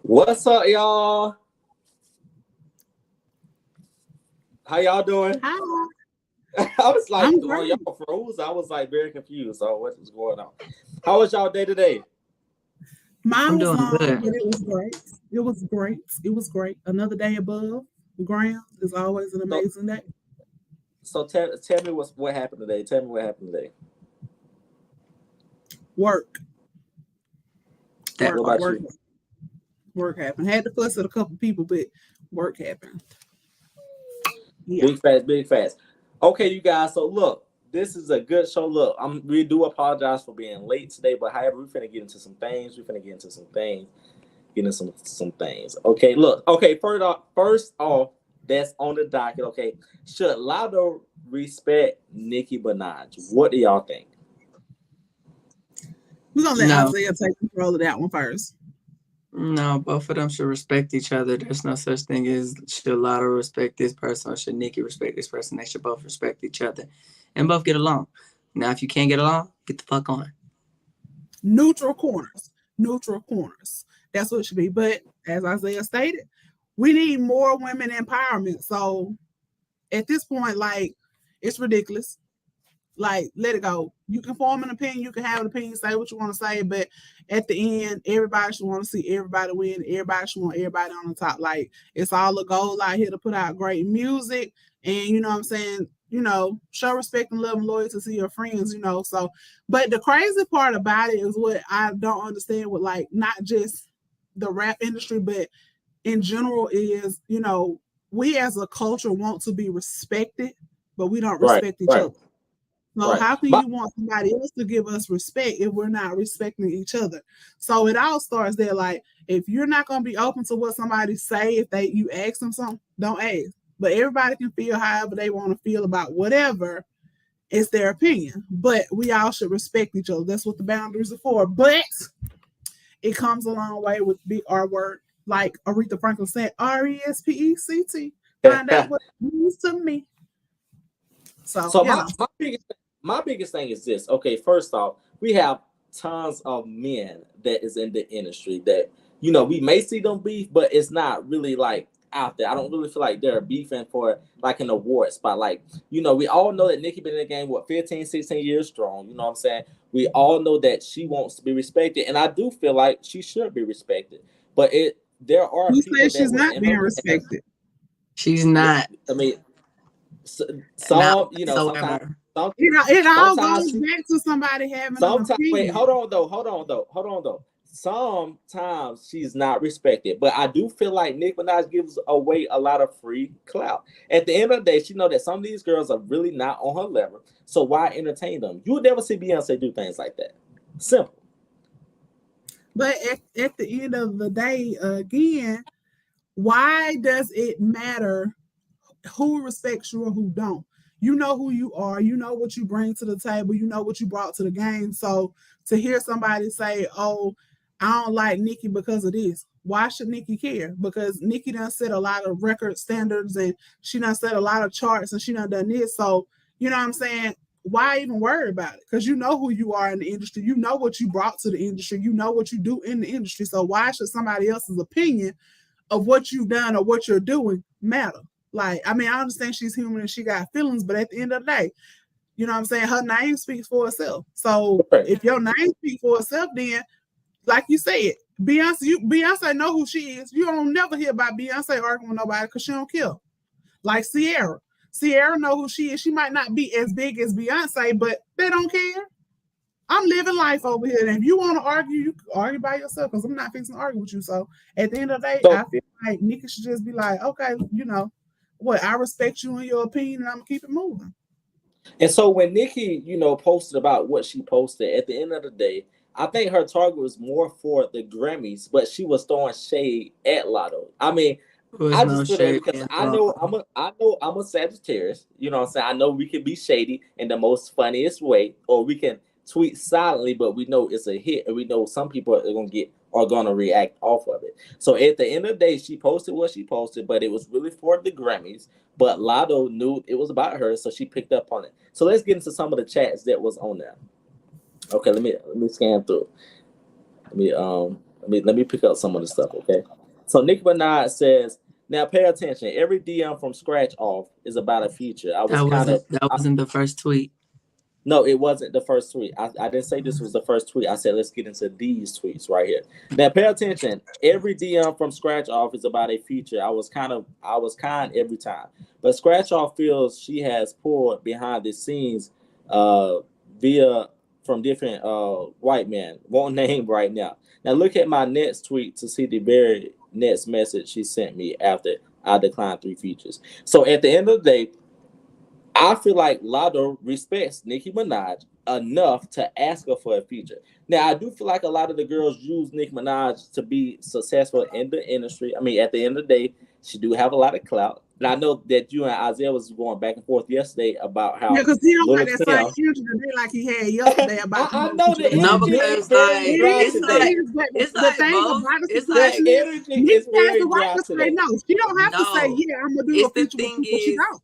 What's up, y'all? How y'all doing? Hi, I was like, I'm oh, great. y'all froze. I was like very confused. So what was going on? How was y'all day today? Mine I'm was doing long, good. but it was great. It was great. It was great. Another day above ground is always an So amazing day. so tell me what happened today. Tell me what happened today. Work, That What work, about work, you? work happened. Had to fuss at a couple people, but work happened. Yeah. Big fast, big fast. Okay, you guys. So look, this is a good show. Look, we do apologize for being late today, but however, we're finna get into some things. We're finna get into some things. Get into some things. Okay, look. Okay, first off, that's on the docket. Okay, should Latto respect Nicki Minaj? What do y'all think? We're gonna let No, Isaiah take control of that one first. no, both of them should respect each other. There's no such thing as should Lotto respect this person or should Nikki respect this person. They should both respect each other and both get along. Now, if you can't get along, get the fuck on. Neutral corners. Neutral corners. That's what it should be. But as Isaiah stated, we need more women empowerment. So at this point, like, it's ridiculous. Like, let it go. You can form an opinion, you can have an opinion, say what you want to say, but at the end, everybody should want to see everybody win. Everybody should want everybody on the top. Like, it's all a goal out here to put out great music, and you know what I'm saying. Show respect and love and loyalty to your friends. So, but the crazy part about it is what I don't understand with like not just the rap industry, but in general is we as a culture want to be respected, but we don't Right, respect each right, other. So right. how can My you want somebody else to give us respect if we're not respecting each other? So it all starts there. Like if you're not gonna be open to what somebody say, if you ask them something, don't ask. But everybody can feel however they want to feel about whatever. It's their opinion. But we all should respect each other. That's what the boundaries are for. But it comes a long way with big R word. Like Aretha Franklin said, RESPECT. Find out what it means to me. So, so my biggest thing is this. Okay, first off, we have tons of men that is in the industry that we may see them beef, but it's not really like out there. I don't really feel like they're beefing for like an award spot. Like, we all know that Nicki been in the game, what, 15, 16 years strong. You know what I'm saying? We all know that she wants to be respected. And I do feel like she should be respected. But there are who people says that she's was not in her being past. respected? She's not. I mean, Not some, sometimes, whatsoever. some, It all sometimes goes she, back to somebody having an sometimes, wait, opinion. hold on though. Sometimes she's not respected, but I do feel like Nick Minaj gives away a lot of free clout. At the end of the day, she know that some of these girls are really not on her level, so why entertain them? You would never see Beyonce do things like that. Simple. But at the end of the day, again, why does it matter who respects you or who don't? You know who you are. You know what you bring to the table. You know what you brought to the game. So to hear somebody say, "Oh, I don't like Nikki because of this," why should Nikki care? Because Nikki done set a lot of record standards and she done set a lot of charts and she done this. So you know what I'm saying? Why even worry about it? Because you know who you are in the industry. You know what you brought to the industry. You know what you do in the industry. So why should somebody else's opinion of what you've done or what you're doing matter? Like, I mean, I understand she's human and she got feelings, but at the end of the day, you know what I'm saying? Her name speaks for itself. So Right. if your name speaks for itself, then like you said, Beyonce know who she is. You don't never hear about Beyonce arguing with nobody because she don't care. Like Sierra. Sierra know who she is. She might not be as big as Beyonce, but they don't care. I'm living life over here. And if you want to argue, you can argue by yourself because I'm not fixing to argue with you. So at the end of the day, I So feel like Nika should just be like, okay, what, I respect you and your opinion and I'm gonna keep it moving. so when Nikki, posted about what she posted, at the end of the day, I think her target was more for the Grammys, but she was throwing shade at Lotto. I mean, There was I no just feel that shade because being thrown. I know I'm a Sagittarius. You know what I'm saying? I know we can be shady in the most funniest way, or we can tweet silently, but we know it's a hit, and we know some people are gonna react off of it. So at the end of the day, she posted what she posted, but it was really for the Grammys. But Lotto knew it was about her, so she picked up on it. So let's get into some of the chats that was on there. Okay, let me scan through. Let me. Let me pick up some of the stuff, okay? So Nicki Minaj says, now pay attention. Every DM from scratch off is about a feature. I was kind of That wasn't the first tweet. No, it wasn't the first tweet. I didn't say this was the first tweet. I said let's get into these tweets right here. Now pay attention. Every DM from Scratch Off is about a feature. I was kind every time. But Scratch Off feels she has pulled behind the scenes via from different white men. Won't name right now. Now look at my next tweet to see the very next message she sent me after I declined 3 features. So at the end of the day, I feel like Latto respects Nicki Minaj enough to ask her for a feature. Now, I do feel like a lot of the girls use Nicki Minaj to be successful in the industry. I mean, at the end of the day, she do have a lot of clout. And I know that you and Isaiah was going back and forth yesterday about how Yeah, because he don't Little got that same Kim. energy today like he had yesterday about I the know the situation. No, energy because is very like dry it's today. like but it's the like thing both. about the It's The situation like is, energy Nikki is has very the right dry to say today. no. She don't have to say, no. yeah, I'm gonna do a It's the feature with thing people. She is don't.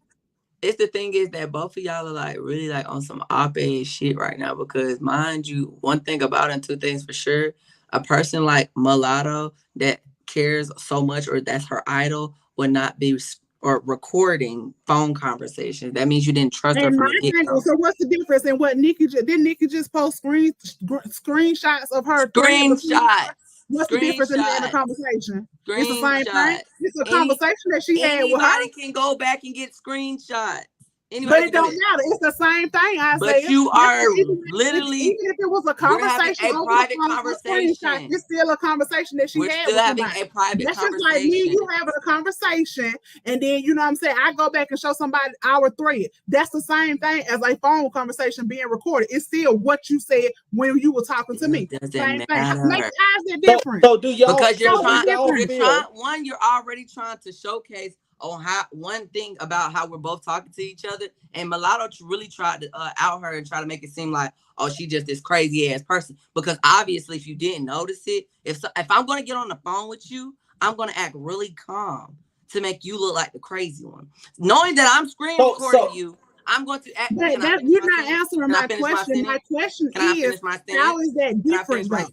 it's the thing is that both of y'all are like really like on some op-ed shit right now because mind you, one thing about it and two things for sure, a person like Mulatto that cares so much or that's her idol would not be or recording phone conversations. That means you didn't trust her And from my the thing, get-go. so what's the difference in what Nikki did? Nikki just post screenshots of her thread between. Screenshots. What's the difference in the Screenshots. conversation? It's the same thing. Screenshots. It's a Any conversation that she had with her. anybody can go back and get screenshots. But Anybody it can do don't that. matter. It's the same thing, But Isaiah. you are Even literally if it was a we're having conversation a over the private phone or screenshot, conversation. it's still a conversation that she We're had still with having somebody. a private That's just like me and conversation. you having a conversation, and then you know what I'm saying. I go back and show somebody our thread. That's the same thing as a phone conversation being recorded. It's still what you said when you were talking to me. It doesn't Same thing. matter. How's it different? So do y'all Because you're so do y'all feel you're already trying to showcase on how one thing about how we're both talking to each other. And Mulatto really tried to out her and try to make it seem like, oh, she just this crazy ass person. Because obviously, if you didn't notice it, if I'm going to get on the phone with you, I'm going to act really calm to make you look like the crazy one. Knowing that I'm screen recording you, I'm going to act. But that you're not answering my question. My question is, how is that different though?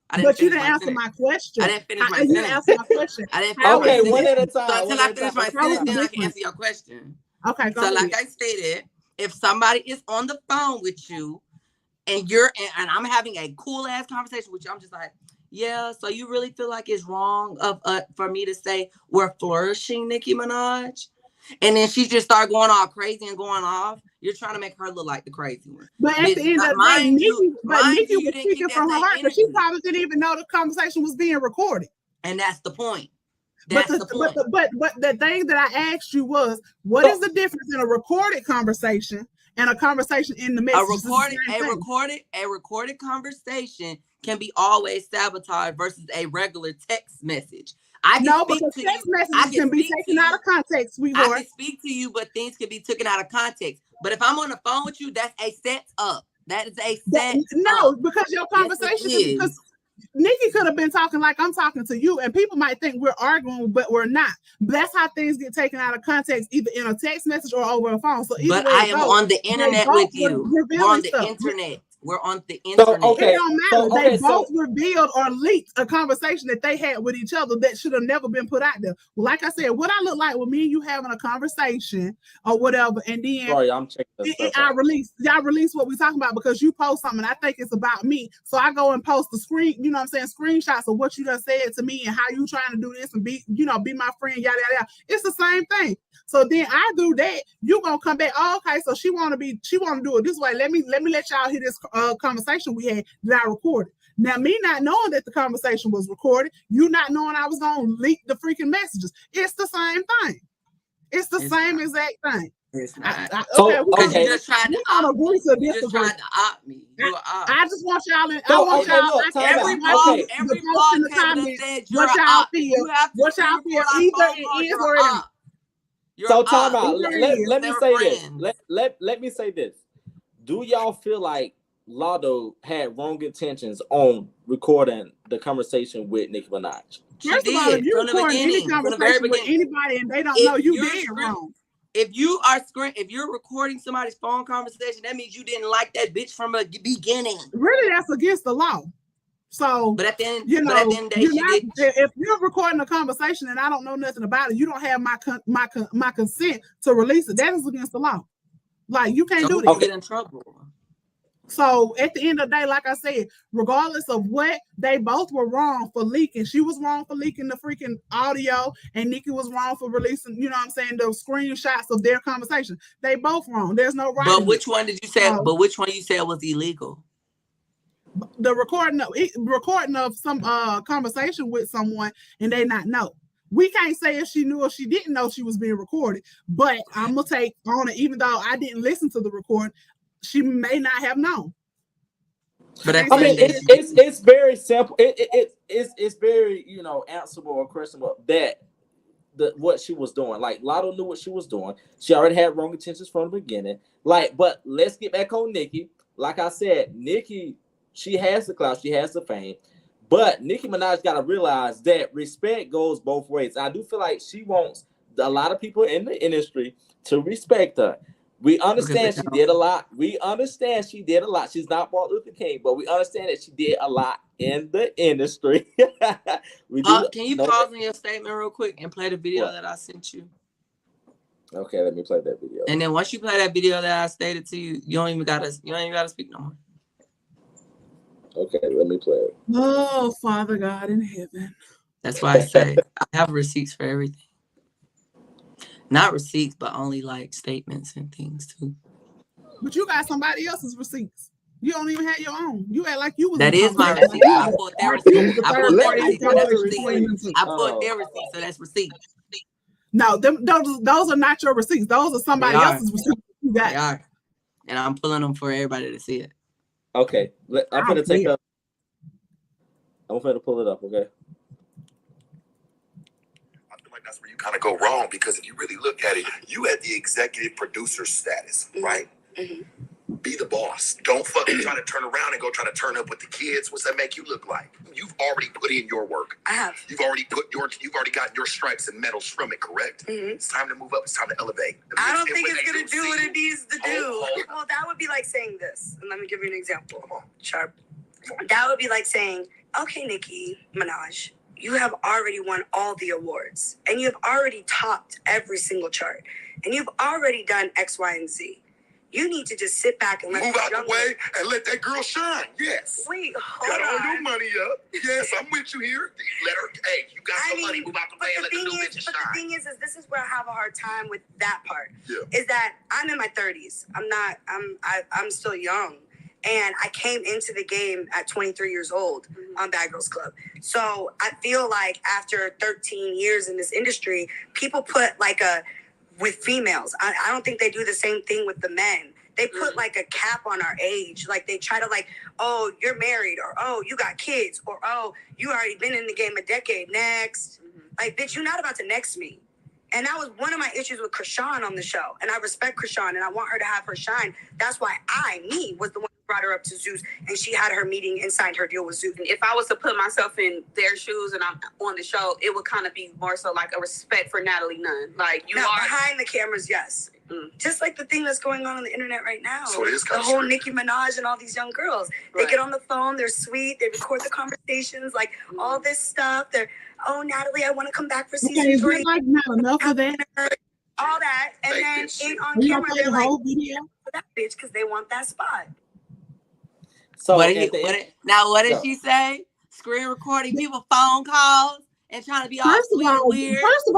But you didn't answer my question. I didn't finish my You sentence. didn't answer my question. I didn't finish my okay, sentence. one at a time. So until I finish my sentence, then I can answer your question. Okay, go so ahead. Like I stated, if somebody is on the phone with you and and I'm having a cool ass conversation with you, I'm just like, yeah, so you really feel like it's wrong of for me to say we're flourishing Nicki Minaj? And then she just started going all crazy and going off. You're trying to make her look like the crazy one. But at the end of the day, Nicki was speaking from her heart because she probably didn't even know the conversation was being recorded. And that's the point. But the thing that I asked you was, what is the difference in a recorded conversation and a conversation in the message? A recorded conversation can be always sabotaged versus a regular text message. Because text messages can be taken out of context, sweetheart. I can speak to you, but things can be taken out of context. But if I'm on the phone with you, that's a set up. That is a set up. Because your conversation because Nikki could have been talking like I'm talking to you, and people might think we're arguing, but we're not. That's how things get taken out of context, either in a text message or over a phone. So but I am on the internet with you. We're on the internet. We're on the internet. So, it don't matter. They both revealed or leaked a conversation that they had with each other that should have never been put out there. Well, like I said, what I look like with me and you having a conversation or whatever, and then I'm checking y'all release what we're talking about because you post something. I think it's about me, so I go and post the screen. You know what I'm saying? Screenshots of what you done said to me and how you trying to do this and be my friend. Yada yada yada. It's the same thing. So then I do that. You gonna come back? Oh, okay. So she want to do it this way. Let me let y'all hear this conversation we had that I recorded. Now, me not knowing that the conversation was recorded, you not knowing I was gonna leak the freaking messages. It's the same thing. It's the same exact thing. It's not. Okay. You just tried to opt me. You just tried to opt me. I just want y'all to. I want y'all. Every blog said what y'all feel. What y'all feel. Either it is or it ain't. So time out. Let me say this. Let me say this. Do y'all feel like Latto had wrong intentions on recording the conversation with Nicki Minaj? First of all, if you're recording any conversation with anybody and they don't know, you did wrong. If you're recording somebody's phone conversation, that means you didn't like that bitch from the beginning. Really, that's against the law. So, But at the end, you but at know, the end of the day, you're she not, did. if you're recording a conversation and I don't know nothing about it, you don't have my consent to release it. That is against the law. Like, you can't So do who that. can get in trouble? So at the end of the day, like I said, regardless of what, they both were wrong for leaking. She was wrong for leaking the freaking audio, and Nicki was wrong for releasing, you know what I'm saying, the screenshots of their conversation. They both wrong. There's no right. But which one did you say? But which one you said was illegal? The recording of some conversation with someone and they not know. We can't say if she knew or she didn't know she was being recorded, but I'm gonna take on it, even though I didn't listen to the recording. She may not have known. But I mean, it's very simple. It's very, you know, answerable or questionable that what she was doing. Like, Latto knew what she was doing. She already had wrong intentions from the beginning. Like, but let's get back on Nicki. Like I said, Nicki, she has the clout, she has the fame. But Nicki Minaj got to realize that respect goes both ways. I do feel like she wants a lot of people in the industry to respect her. We understand she did a lot. We understand she did a lot. She's not Martin Luther King, but we understand that she did a lot in the industry. We do. Can you pause on your statement real quick and play the video that I sent you? Okay, let me play that video. And then once you play that video that I stated to you, you don't even gotta speak no more. Okay, let me play it. Oh, Father God in heaven. That's why I say I have receipts for everything. Not receipts, but only like statements and things too. But you got somebody else's receipts. You don't even have your own. You act like you was. That is my receipt. I pulled their receipt. I pulled their receipt. So that's receipt. I pulled their receipt, so that's receipt. No, those are not your receipts. Those are somebody else's receipts. You got. They are. And I'm pulling them for everybody to see it. Okay, I'm gonna take up. I'm gonna pull it up. Okay. That's where you kind of go wrong, because if you really look at it, you had the executive producer status, right? Mm-hmm. Be the boss. Don't fucking try to turn around and go try to turn up with the kids. What's that make you look like? You've already put in your work. I have. You've already gotten your stripes and medals from it, correct? Mm-hmm. It's time to move up. It's time to elevate. I don't think it's gonna do what it needs to do. Well, that would be like saying this, and let me give you an example. Come on, Sharp. That would be like saying, okay, Nicki Minaj, you have already won all the awards, and you've already topped every single chart, and you've already done X, Y, and Z. You need to just sit back and move out the way and let that girl shine. Yes. Wait, got all your money up. Yes, I'm with you here. Let her. Hey, you got some money. Move out the way and let the new bitch shine. But the thing is this is where I have a hard time with that part. Yeah. Is that I'm in my 30s. I'm still young. And I came into the game at 23 years old on Bad Girls Club. So I feel like after 13 years in this industry, people put with females, I don't think they do the same thing with the men. They put like a cap on our age. Like they try to oh, you're married, or oh, you got kids, or oh, you already been in the game a decade. Next. Like, bitch, you're not about to next me. And that was one of my issues with Krishan on the show. And I respect Krishan and I want her to have her shine. That's why was the one who brought her up to Zeus, and she had her meeting and signed her deal with Zeus. If I was to put myself in their shoes and I'm on the show, it would kind of be more so like a respect for Natalie Nunn. Like, you now, are behind the cameras, yes. Just like the thing that's going on the internet right now. So it is the whole Nicki Minaj and all these young girls. Right. They get on the phone, they're sweet, they record the conversations, like all this stuff. They're, oh, Natalie, I want to come back for season 3. Like not enough of that. All that, and then on camera they're like, for that bitch, because they want that spot. So what did she say? Screen recording people phone calls and trying to be all sweet and weird. First of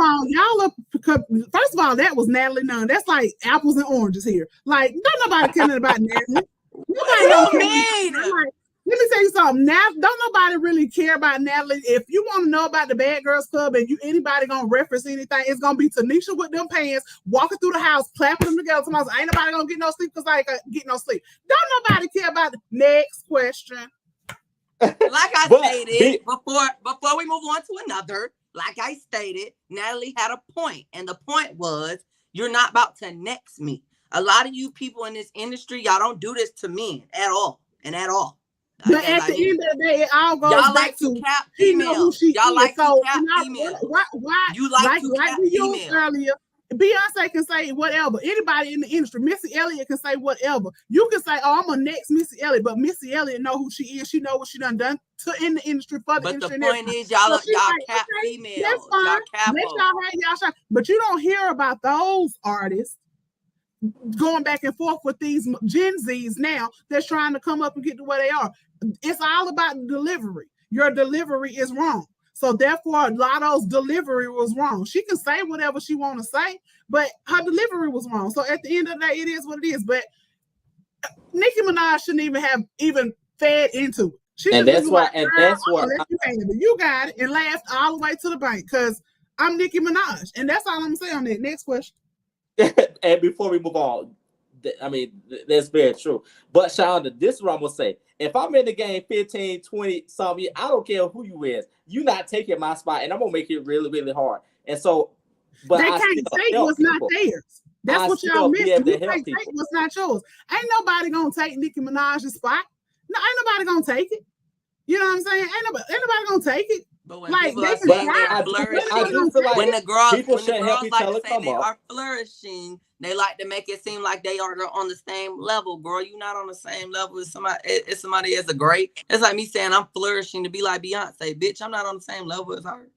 all, that was Natalie Nunn. That's like apples and oranges here. Like, don't nobody care about Natalie. Nobody don't care. Let me tell you something. Don't nobody really care about Natalie. If you want to know about the Bad Girls Club and anybody gonna reference anything, it's gonna be Tanisha with them pants, walking through the house, clapping them together. Somebody says, ain't nobody gonna get no sleep because I ain't get no sleep. Don't nobody care about the next question. Like I stated before we move on to another, like I stated, Natalie had a point, and the point was you're not about to next me. A lot of you people in this industry, y'all don't do this to men at all and at all. But at the end of the day, it all goes y'all back to to cap females. Y'all like to cap females. Why? You like to cap females earlier. Beyonce can say whatever. Anybody in the industry, Missy Elliott can say whatever. You can say, "Oh, I'm a next Missy Elliott," but Missy Elliott know who she is. She know what she done to in the industry for the But industry. the point is, So y'all she's like, cap okay, females. that's fine. Y'all cap Let y'all have y'all shot. But you don't hear about those artists going back and forth with these Gen Zs now that's trying to come up and get to where they are. It's all about delivery. Your delivery is wrong. So therefore, Latto's delivery was wrong. She can say whatever she want to say, but her delivery was wrong. So at the end of the day, it is what it is. But Nicki Minaj shouldn't even have fed into it. She And that's why, and that's what you got it, and laughed all the way to the bank because I'm Nicki Minaj, and that's all I'm saying on that. Next question. And before we move on, I mean, that's very true. But Shonda, this is what I'm gonna say. If I'm in the game 15, 20 something, I don't care who you is. You not taking my spot, and I'm gonna make it really, really hard. And so, but they can't take what's not theirs. That's what y'all missing. You can't take what's not yours. Ain't nobody gonna take Nicki Minaj's spot. No, ain't nobody gonna take it. You know what I'm saying? Ain't nobody gonna take it. But when like people are saying they are flourishing, when the girls like to say they are flourishing, they like to make it seem like they are on the same level. Girl, you're not on the same level as somebody. If somebody is a great, it's like me saying I'm flourishing to be like Beyonce. Bitch, I'm not on the same level as her.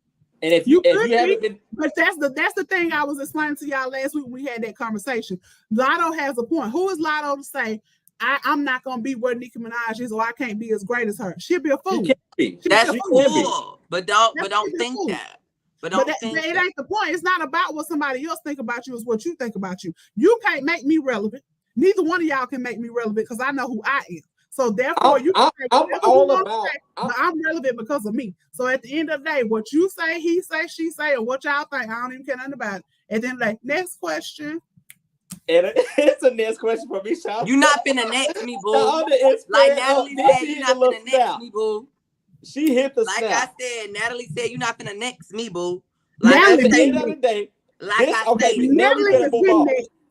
And if you haven't been, but that's the thing I was explaining to y'all last week when we had that conversation. Latto has a point. Who is Latto to say I'm not gonna be where Nicki Minaj is, or I can't be as great as her? She'll be a fool. That's cool, but don't think that. But it ain't the point. It's not about what somebody else think about you. It's what you think about you. You can't make me relevant. Neither one of y'all can make me relevant because I know who I am. So therefore, I'm relevant because of me. So at the end of the day, what you say, he say, she say, or what y'all think, I don't even care nothing about it. And then like, next question. And it's a next question for me, Sean. You not finna next me, boo. Like Natalie said, you not finna next me, boo. She hit the snap. I said, Natalie said, you not finna next me, boo. Like at the end of the day,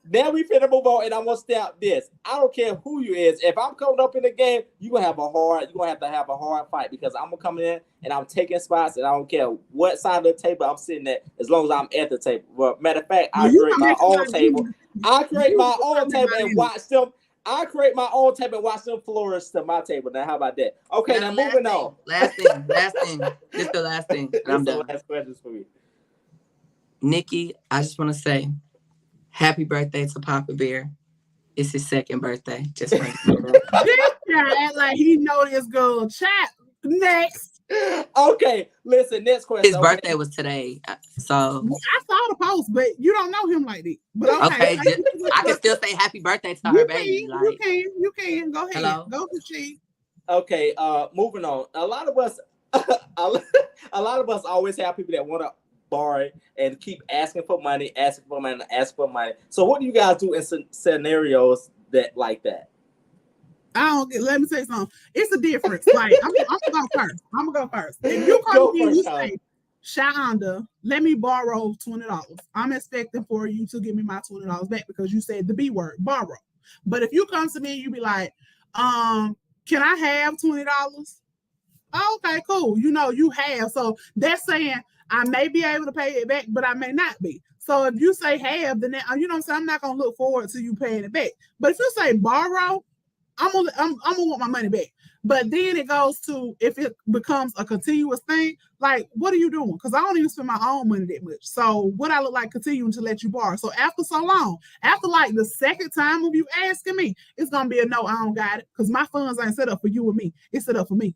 now we finna move on, and I'm gonna stop this. I don't care who you is. If I'm coming up in the game, you're gonna have to have a hard fight because I'm gonna come in and I'm taking spots, and I don't care what side of the table I'm sitting at, as long as I'm at the table. Well, matter of fact, I create my own table. I create my own table and watch them. I create my own table and watch them flourish to my table. Now, how about that? Okay, now moving on. Last thing. This the last thing. I'm done. Last questions for me. Nikki, I just want to say, happy birthday to Papa Bear. It's his second birthday. Just this guy act like he know this girl. Chat next. Okay, listen. Next question. His birthday was today, so I saw the post, but you don't know him like that. But okay, I can still say happy birthday to her baby. You can go ahead. Hello? Go to she. Okay, moving on. A lot of us always have people that want to borrow and keep asking for money. So what do you guys do in scenarios like that? Let me say something. It's a difference. Like I'm gonna go first. If you come to me and you say, Shonda, let me borrow $20. I'm expecting for you to give me my $20 back because you said the B word, borrow. But if you come to me and you be like, can I have $20? Okay, cool. You know, you have. So that's saying I may be able to pay it back, but I may not be. So if you say have, then you know what I'm saying, I'm not gonna look forward to you paying it back. But if you say borrow, I'm gonna want my money back. But then it goes to, if it becomes a continuous thing, like, what are you doing? Because I don't even spend my own money that much. So what I look like continuing to let you borrow. So after so long, after like the second time of you asking me, it's gonna be a no, I don't got it. Because my funds ain't set up for you or me. It's set up for me.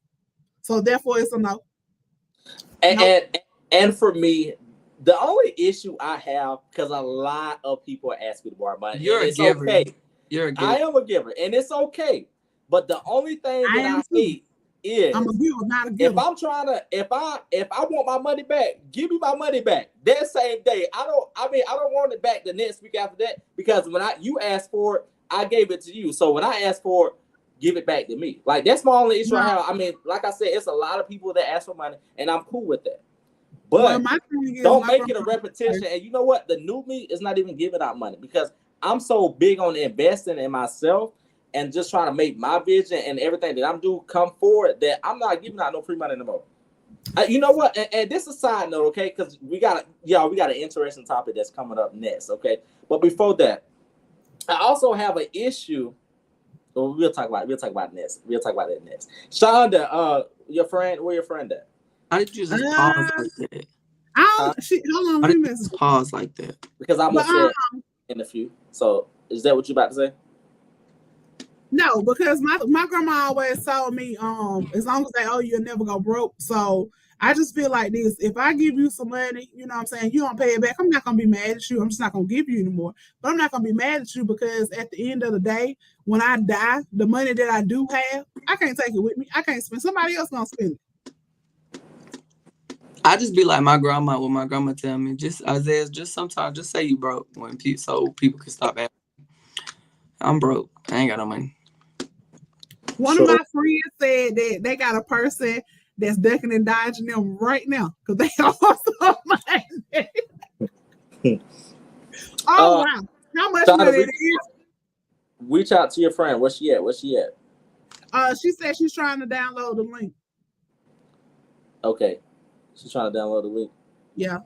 So therefore it's a no. And for me, the only issue I have, because a lot of people ask me to borrow money. You're a giver. Okay. You're a giver. I am a giver, and it's okay. But the only thing that I hate is I'm a giver, not a giver. If I'm trying to, if I want my money back, give me my money back that same day. I don't want it back the next week after that, because when you asked for it, I gave it to you. So when I asked for it, give it back to me. Like, that's my only issue I have. I mean, like I said, it's a lot of people that ask for money, and I'm cool with that. But don't make it a repetition. And you know what? The new me is not even giving out money, because I'm so big on investing in myself and just trying to make my vision and everything that I'm doing come forward that I'm not giving out no free money anymore. You know what? And this is a side note, okay? Because we got an interesting topic that's coming up next, okay? But before that, I also have an issue. Well, we'll talk about it next. We'll talk about it next. Shonda, your friend, where your friend at? How did you just pause like that? Hold on, How let did me you just pause like that? Because I'm gonna say it in a few. So is that what you about to say? No, because my grandma always told me, as long as they owe you, you'll never go broke. So I just feel like this. If I give you some money, you know what I'm saying, you don't pay it back, I'm not gonna be mad at you. I'm just not gonna give you anymore. But I'm not gonna be mad at you because at the end of the day, when I die, the money that I do have, I can't take it with me. I can't spend. Somebody else gonna spend it. I just be like my grandma. When my grandma tell me, just Isaiah, just sometimes, just say you broke so people can stop asking. I'm broke. I ain't got no money. One of my friends said that they got a person that's ducking and dodging them right now because they owe some money. Oh wow! How much money it is? Reach out to your friend. Where's she at? She said she's trying to download the link. Okay, she's trying to download the link. Yeah.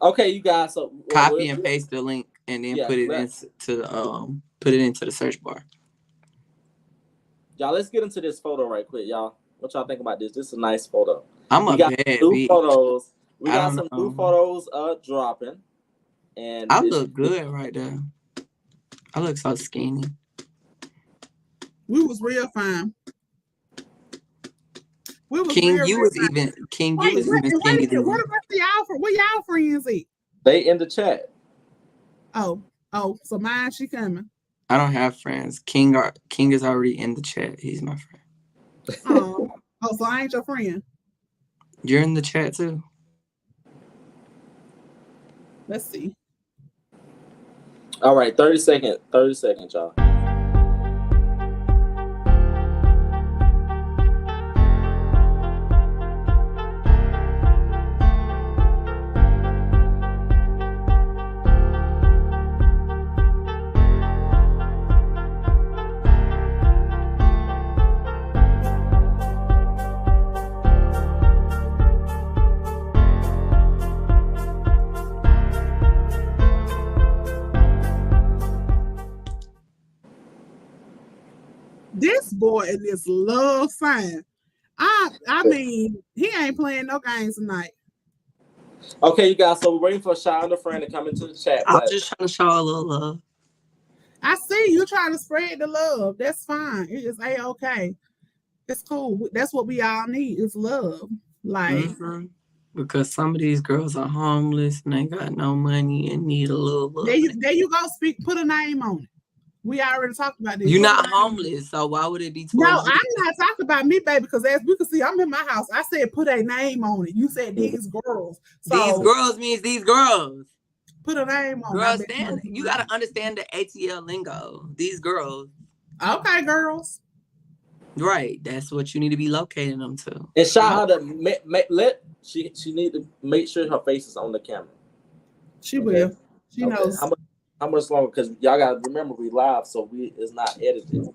Okay, you guys. So copy and paste the link and then put it into the search bar. Y'all, let's get into this photo right quick, y'all. What y'all think about this? This is a nice photo. We got new photos. We got some new photos dropping. And I look good right there. I look so skinny. We was real fine. We was King, real, you real was fine. even King, you was even skinny than me. What about where y'all friends at? They in the chat. Oh, so mine, she coming. I don't have friends. King is already in the chat. He's my friend. Oh, so I ain't your friend. You're in the chat too. Let's see. All right, 30 seconds, y'all. This boy in this love sign. I mean, he ain't playing no games tonight. Okay, you guys. So we're waiting for Shy and the friend to come into the chat. I'm just trying to show a little love. I see you trying to spread the love. That's fine. It is A-okay. It's cool. That's what we all need is love. Like because some of these girls are homeless and ain't got no money and need a little love. There you go. Put a name on it. We already talked about this. You're not homeless, so why would it be? No, I'm not talking about me, baby, because as we can see, I'm in my house. I said put a name on it. You said these girls. So these girls means these girls. Put a name on it. Girls, you got to understand the ATL lingo. These girls. Okay, girls. Right. That's what you need to be locating them to. And shout out to she need to make sure her face is on the camera. She will. She knows. How much longer? Because y'all got to remember we live, so it's not edited.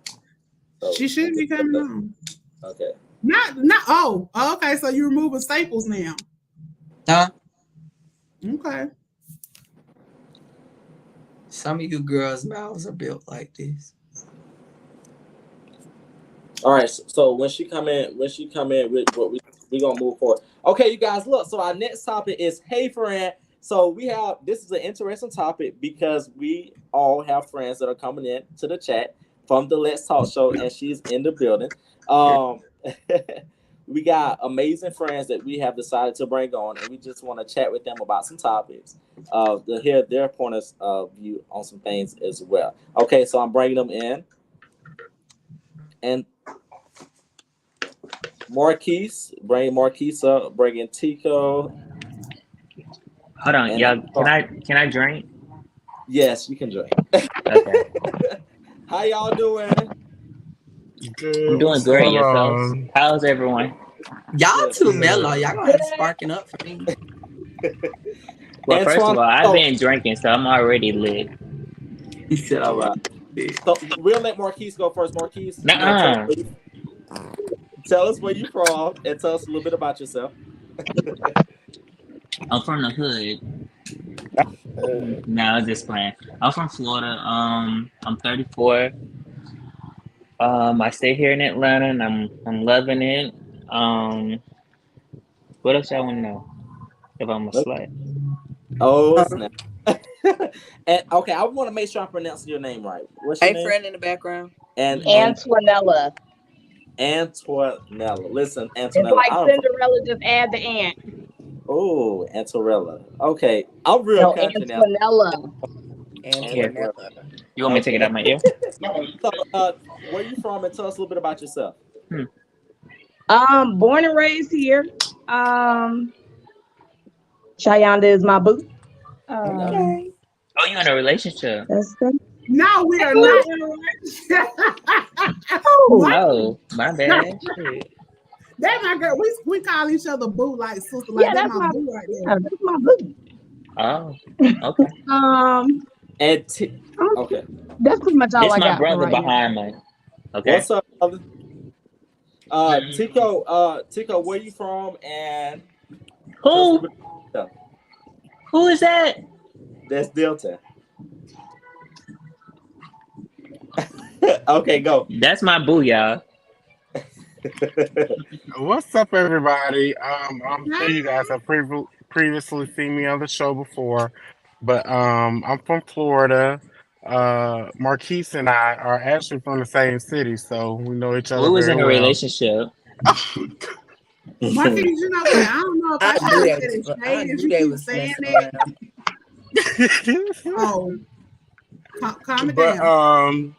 So, she should be coming on. Okay. Not. Okay. So you're removing staples now. Huh? Okay. Some of you girls' mouths are built like this. All right. So when she come in with what we gonna move forward. Okay, you guys, look. So our next topic is hey friend. So this is an interesting topic because we all have friends that are coming in to the chat from the Let's Talk show, and she's in the building. We got amazing friends that we have decided to bring on, and we just want to chat with them about some topics, to hear their point of view on some things as well. Okay, so I'm bringing them in, and bringing Marquise up, bringing Tico. Hold on, y'all. Can I drink? Yes, you can drink. Okay. How y'all doing? Good. I'm doing great. Yourselves? How's everyone? Y'all too mellow. Y'all gonna have to sparking up for me. Well, first of all, I've been drinking, so I'm already lit. He said, "All right." So we'll let Marquise go first. Marquise. Nuh-uh. Tell us where you from and tell us a little bit about yourself. I'm from the hood. No, I was just playing. I'm from Florida. I'm 34. I stay here in Atlanta, and I'm loving it. Um, what else y'all want to know? If I'm a slut? Oh snap! And okay, I want to make sure I'm pronouncing your name right. What's your name? Friend in the background. And Antoinella. Antoinella. Listen, It's Antoinella. like Cinderella, just add the ant. Oh, Antorella. Okay, I'm real No, country now. Antoinella. Antoinella. You want me to take it out my ear? So, where you from, and tell us a little bit about yourself. Born and raised here. Chayanda is my boo. Okay. Oh, you in a relationship? That's good. No, we are not in a relationship. Oh, my bad. Shit. That's my girl. We call each other boo, like sister. Like, Yeah, that's my boo right there. Yeah, that's my boo. Oh, okay. And okay, That's pretty much all It's I my got. brother right behind me. Okay. what's up, brother? Tico, where you from? And Who? Who is that? That's Delta. Okay, go. That's my boo, y'all. What's up, everybody? I'm sure you guys have previously seen me on the show before, but I'm from Florida. Marquise and I are actually from the same city, so we know each other We was very in a well. relationship. Marquise, you know what? I don't know if I I should knew get they it was, I shade if knew you they keep was saying messing that. around. Oh, calm it But down. I'm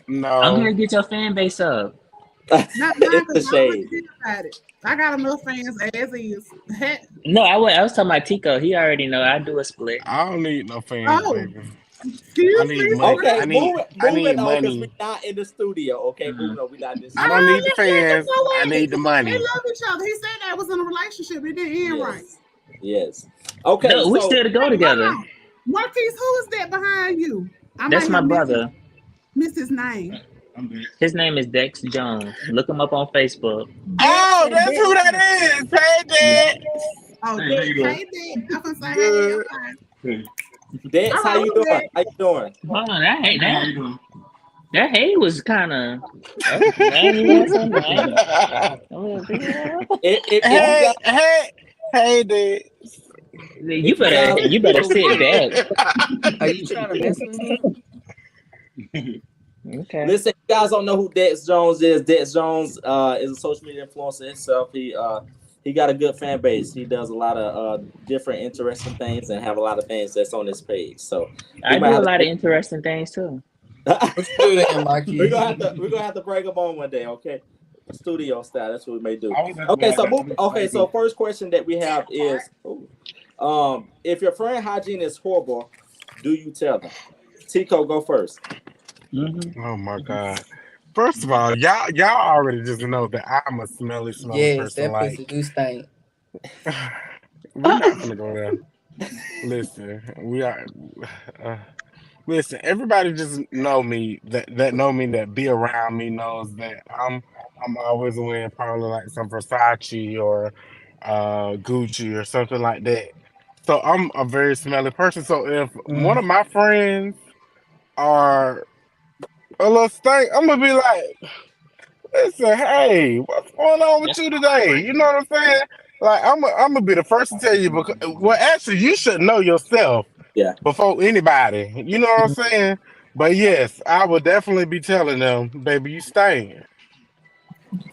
no. gonna get your fan base up. Not It's mine, the because I shade. think about it. I got enough fans as is. Heck, No, I was talking about Tico. He already know I do a split. I don't need no fans, oh, baby. I excuse need me. money. Okay, I need moving on because money. we're not in the studio. Okay, moving on. We're not in the I studio. don't need the Let's get fans. to I it. need the They money. love each other. He said that was in a relationship. It didn't end right. Yes. Okay, No, we so still to go together. Marquise, who is that behind you? I That's might my have brother. missed his name. His name is Dex Jones. Look him up on Facebook. Oh, that's who that is. Hey, Dad. Oh, hey, Dad. I'm gonna say Good. hey. Dex, how you doing? Dad. How you doing? Hold on, that hay was kind of. You Hey, Dad. better sit back. Are you trying to mess with him? Okay. Listen, you guys don't know who Dex Jones is. Dex Jones is a social media influencer himself. He got a good fan base. He does a lot of different interesting things and have a lot of things that's on his page. So I do a lot of interesting things too. Let's do that, Marquis. we're gonna have to bring him on one day, okay? Studio style. That's what we may do. Okay, so first question that we have is, if your friend hygiene is horrible, do you tell them? Tico, go first. Oh my God! First of all, y'all already just know that I'm a smelly Yes, person. that pussy do stink. We're not gonna go there. Listen, we are. Listen, everybody just know me that know me that be around me knows that I'm always wearing probably like some Versace or Gucci or something like that. So I'm a very smelly person. So if one of my friends are a little stink, I'm gonna be like, listen, hey, what's going on with you today? You know what I'm saying? Like I'm gonna be the first to tell you because well actually you should know yourself before anybody. You know what I'm saying? But yes, I would definitely be telling them, baby, you stink.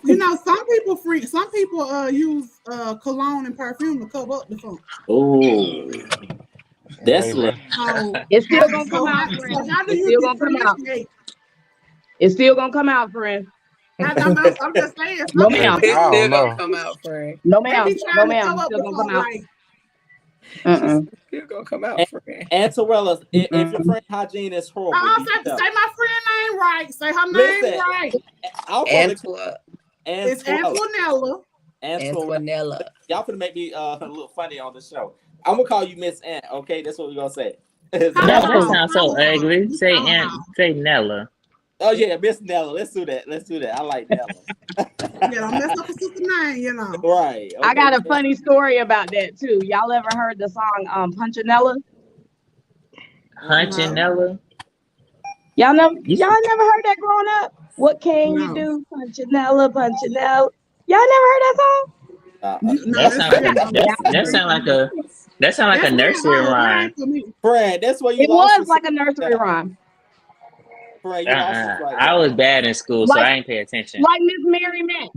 You know, some people use cologne and perfume to cover up the funk. Oh, that's It's still gonna come out, friend. So how do It's you still gonna come out. differentiate? It's still gonna come out, friend. I'm just saying. No, ma'am. It's still gonna come out, friend. No, ma'am. No, ma'am. It's still gonna come out. Still gonna come out, friend. Antorella, if your friend hygiene is horrible, Say my friend name right. Say her name right. It's Antoinella. Antoinella. Y'all finna make me a little funny on the show. I'm gonna call you Miss Ant. Okay, that's what we're gonna say. That sounds so ugly. Say Nella. Oh yeah, Miss Nella. Let's do that. I like Nella. Yeah, don't mess up a sister name, you know. Right. I Okay. got a funny story about that too. Y'all ever heard the song Punchinella? Punchinella. Y'all never You heard that growing up? What can you No. do? Punchinella, Punchinella. Y'all never heard that song? No, that that's sound like still that sound like a that's real nursery old rhyme. line for me. Fred, that's where you It lost was yourself. like a nursery rhyme. Fred, you lost us right I there. was bad in school, so Like I ain't pay attention. like Miss Mary Mac.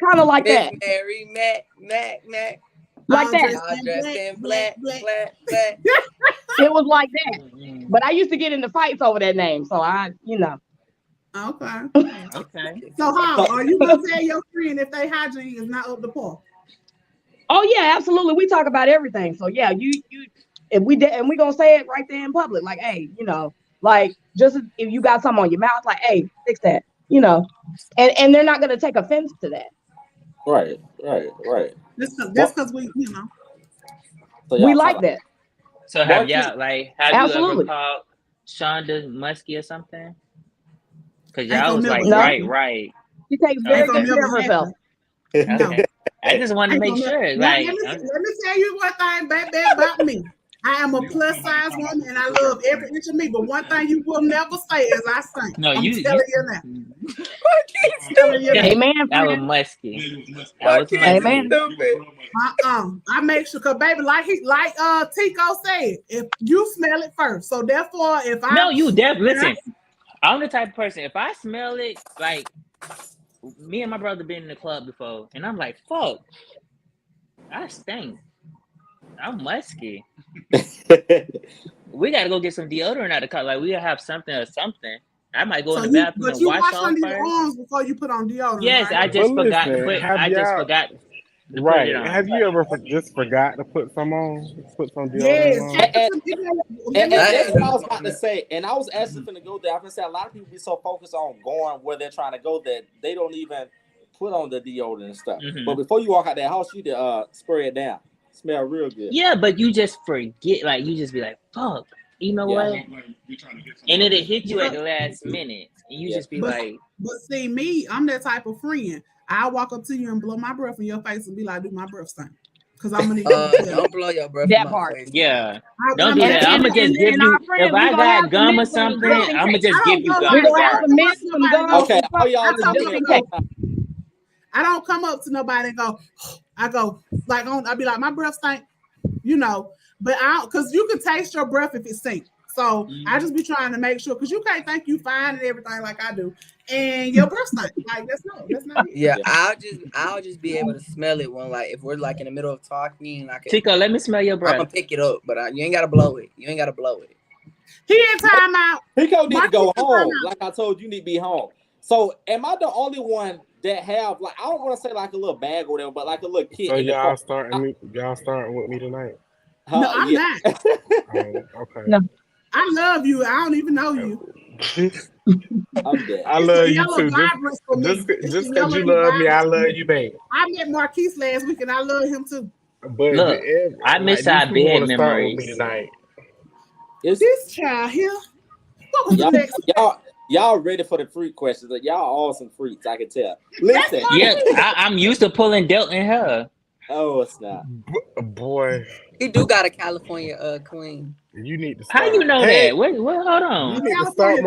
Kind of like Miss that. Mary Mac. Like All that. Dressed in black. It was like that. Mm-hmm. But I used to get into fights over that name. So Okay. Okay. So how are you gonna tell your friend if they hygiene is not up to par? Oh yeah, absolutely. We talk about everything. So yeah, you if we and we gonna say it right there in public, like, hey, like just if you got something on your mouth, like, hey, fix that, and they're not gonna take offense to that. Right. That's because we, So We y'all like talk. that. So have you ever Absolutely. called Shonda musky or something? Because Ain't y'all gonna was like, never happen. right. She takes Ain't very gonna good care of never herself. happen. No. Okay. I just want to Ain't make gonna sure. Now, Like, let me tell you one thing, baby, about me. I am a plus size woman and I love every inch of me. But one thing you will never say is I stink. no, I'm you. telling you now. I'm telling you now. Amen, I was friend. musky. Amen. I make sure, cause baby, like Tico said, if you smell it first. So therefore, if I No, you definitely listen. I'm the type of person. If I smell it, like me and my brother been in the club before, and I'm like, fuck, I stink. I'm musky. We gotta go get some deodorant out of the car. Like we gotta have something or something. I might go in the bathroom and wash off under your first. arms before you put on deodorant. Yes, right? I just But forgot to listen, put. have I just y'all forgot to put it right? on. Have you ever just forgot to put some on? Put some Yes. deodorant on? And that's what I was about to say. And I was actually going to go there. I've been saying a lot of people be so focused on going where they're trying to go that they don't even put on the deodorant and stuff. Mm-hmm. But before you walk out that house, you need to spray it down. Smell real good. Yeah, but you just forget. Like you just be like, fuck. You know what? And it'll hit you at the last minute, and you just be like. But see, me, I'm that type of friend. I'll walk up to you and blow my breath in your face and be like, "Do my breath stink?" Because I'm gonna don't blow your breath that in my part. face. Yeah. Don't do that. I'm gonna just give and you. our friends, If I got gum or something, I'm gonna just give you gum. We're gonna have some mints, some gum. Okay, all y'all just in case. I don't come up to nobody and go. I go like I be like, my breath stink, but because you can taste your breath if it stinks. So I just be trying to make sure because you can't think you fine and everything like I do, and your breath stink. Like that's not it. Yeah, I'll just be able to smell it when if we're in the middle of talking and I can. Chico, let me smell your breath. I'm gonna pick it up, but you ain't gotta blow it. You ain't gotta blow it. He in time out. Pico need to go home. Like I told you, you need to be home. So am I the only one that have I don't want to say like a little bag or whatever, but like a little kit. So y'all starting with me tonight? No, I'm not. Okay. No. I love you. I don't even know you. I'm dead. I love you too. Just because you love me, I love you back. I met Marquise last week and I love him too. But look, I miss our bed memories. This child here. What was the next? Y'all ready for the fruit questions? Y'all awesome freaks, I can tell. Listen. Yeah, I'm used to pulling Delton hair. Oh, it's not. Boy. He do got a California queen. You need to start. How you know that? Wait, hold on. You need to start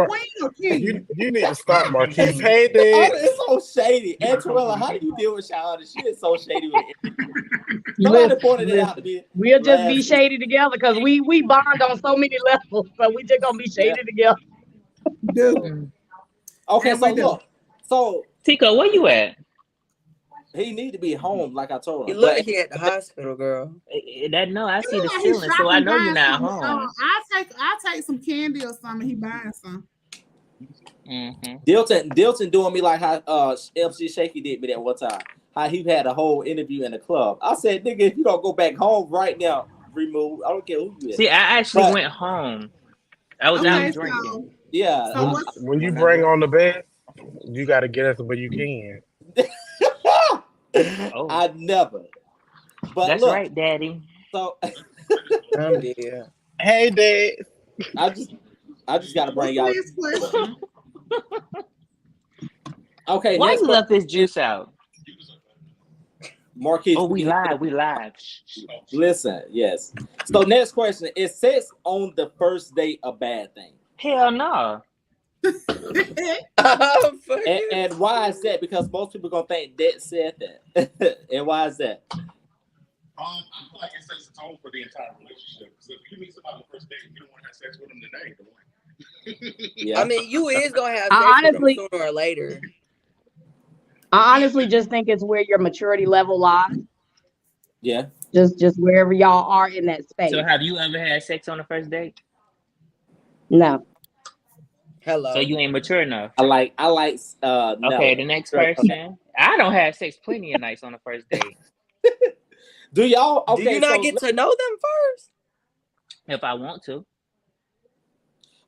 you need to start Marquise. Hey, Dad. It's so shady. Antonella, how do you deal with Charlotte? She is so shady with everything. Somebody pointed it out to me. We'll just be shady together because we bond on so many levels. So we just gonna be shady together. Okay, so look. So Tico, where you at? He need to be home, like I told him. He look like he at the hospital, girl. I see the ceiling, so I know you're not home. I'll take some candy or something. He buying some. Mm-hmm. Dilton doing me like how MC Shaky did me that one time. How he had a whole interview in the club. I said, nigga, if you don't go back home right now, remove. I don't care who you is. See, I actually went home. I was out drinking. So, yeah. When you bring on the bed, you got to get us where you can. I never. But that's look, right, Daddy. So I'm dead. Hey, Dad. I just gotta bring y'all. Okay, Why next you left question. this juice out? Marquise, Oh, we live. Listen, yes. So next question: is sex on the first date a bad thing? Hell no. And why is that? Because most people gonna think that said that. And why is that? I feel like it sets the tone for the entire relationship. Because if you meet somebody on the first date and you don't want to have sex with them, then that ain't the one. Yeah. I mean, you is gonna have I sex honestly- with them sooner or later. I honestly just think it's where your maturity level lies. Yeah. Just wherever y'all are in that space. So have you ever had sex on the first date? No. Hello. So you ain't mature enough. I like no. Okay, the next person. I don't have sex plenty of nights on the first date. Do y'all? Okay, Do you not get to know them first? If I want to.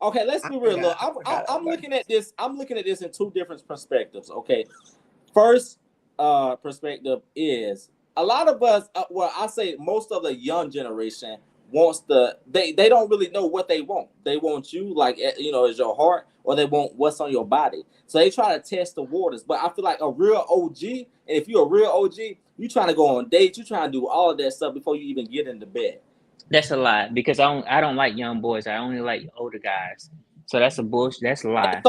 Okay, let's be real. Look, I'm looking at this. I'm looking at this in two different perspectives. Okay, first perspective is a lot of us. Well, I say most of the young generation wants they don't really know what they want. They want you like as your heart, or they want what's on your body. So they try to test the waters. But I feel like a real OG, and if you're a real OG, you trying to go on dates, you trying to do all of that stuff before you even get into bed. That's a lie because I don't like young boys. I only like older guys. So that's a bullshit. That's a lie.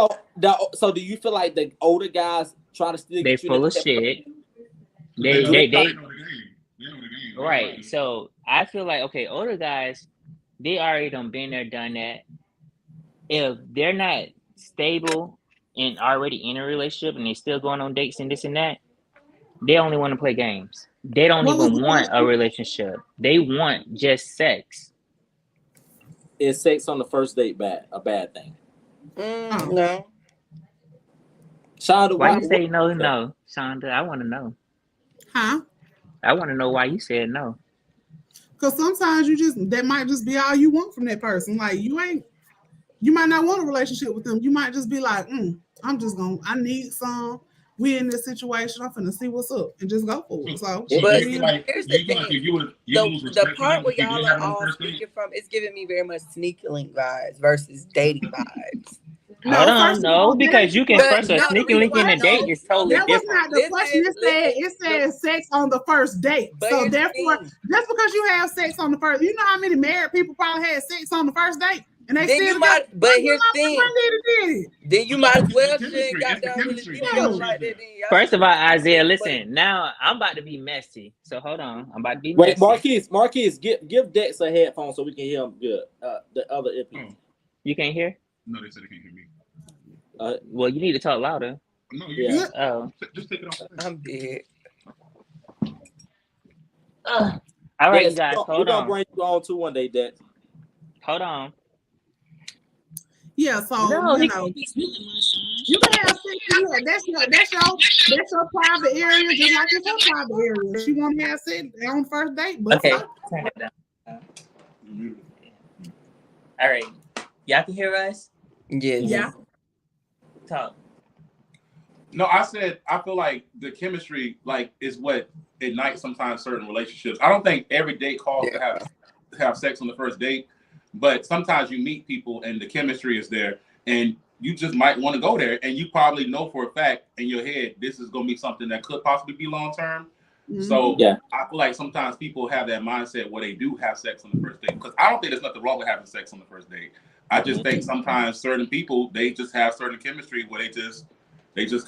So do you feel like the older guys try to still They get you full in of shit. They right. So I feel like older guys, they already done been there, done that. If they're not stable and already in a relationship and they still going on dates and this and that, they only want to play games. They don't even want a relationship. They want just sex. Is sex on the first date a bad thing? No. Shonda, why you say no? Shonda, I want to know. Huh? I want to know why you said no. Because sometimes that might just be all you want from that person. Like you might not want a relationship with them. You might just be like, I need some. We in this situation. I'm finna see what's up and just go for it. So, but here's the thing: the part where y'all are all speaking from, it's giving me very much sneaky link vibes versus dating vibes. No, because you can first a sneaky link in a date is totally different. That was not the question. It said sex on the first date. So therefore, just because you have sex on the first, you know how many married people probably had sex on the first date, and they still got. But here's the thing: then you might as well shit got down with the video like that. First of all, Isaiah, listen. Now I'm about to be messy, so hold on. I'm about to be messy. Wait, Marquise, give Dex a headphone so we can hear him good. The other earpiece. You can't hear? No, they said they can't hear me. Well, you need to talk louder. No, yeah. Oh, just take it off. I'm dead. All right, you guys, hold on. We're gonna bring you on to one day, Dex. Hold on. Yeah, so you can have sex. That's your private area, just like it's her private area. She want to have sex on first date, but okay, turn it down. All right, y'all can hear us. Yes. Yeah. Talk. No, I said I feel like the chemistry is what ignites sometimes certain relationships. I don't think every date calls to have sex on the first date, but sometimes you meet people and the chemistry is there, and you just might want to go there, and you probably know for a fact in your head this is going to be something that could possibly be long term. Mm-hmm. So I feel like sometimes people have that mindset where they do have sex on the first date, because I don't think there's nothing wrong with having sex on the first date. I just think sometimes certain people, they just have certain chemistry where they just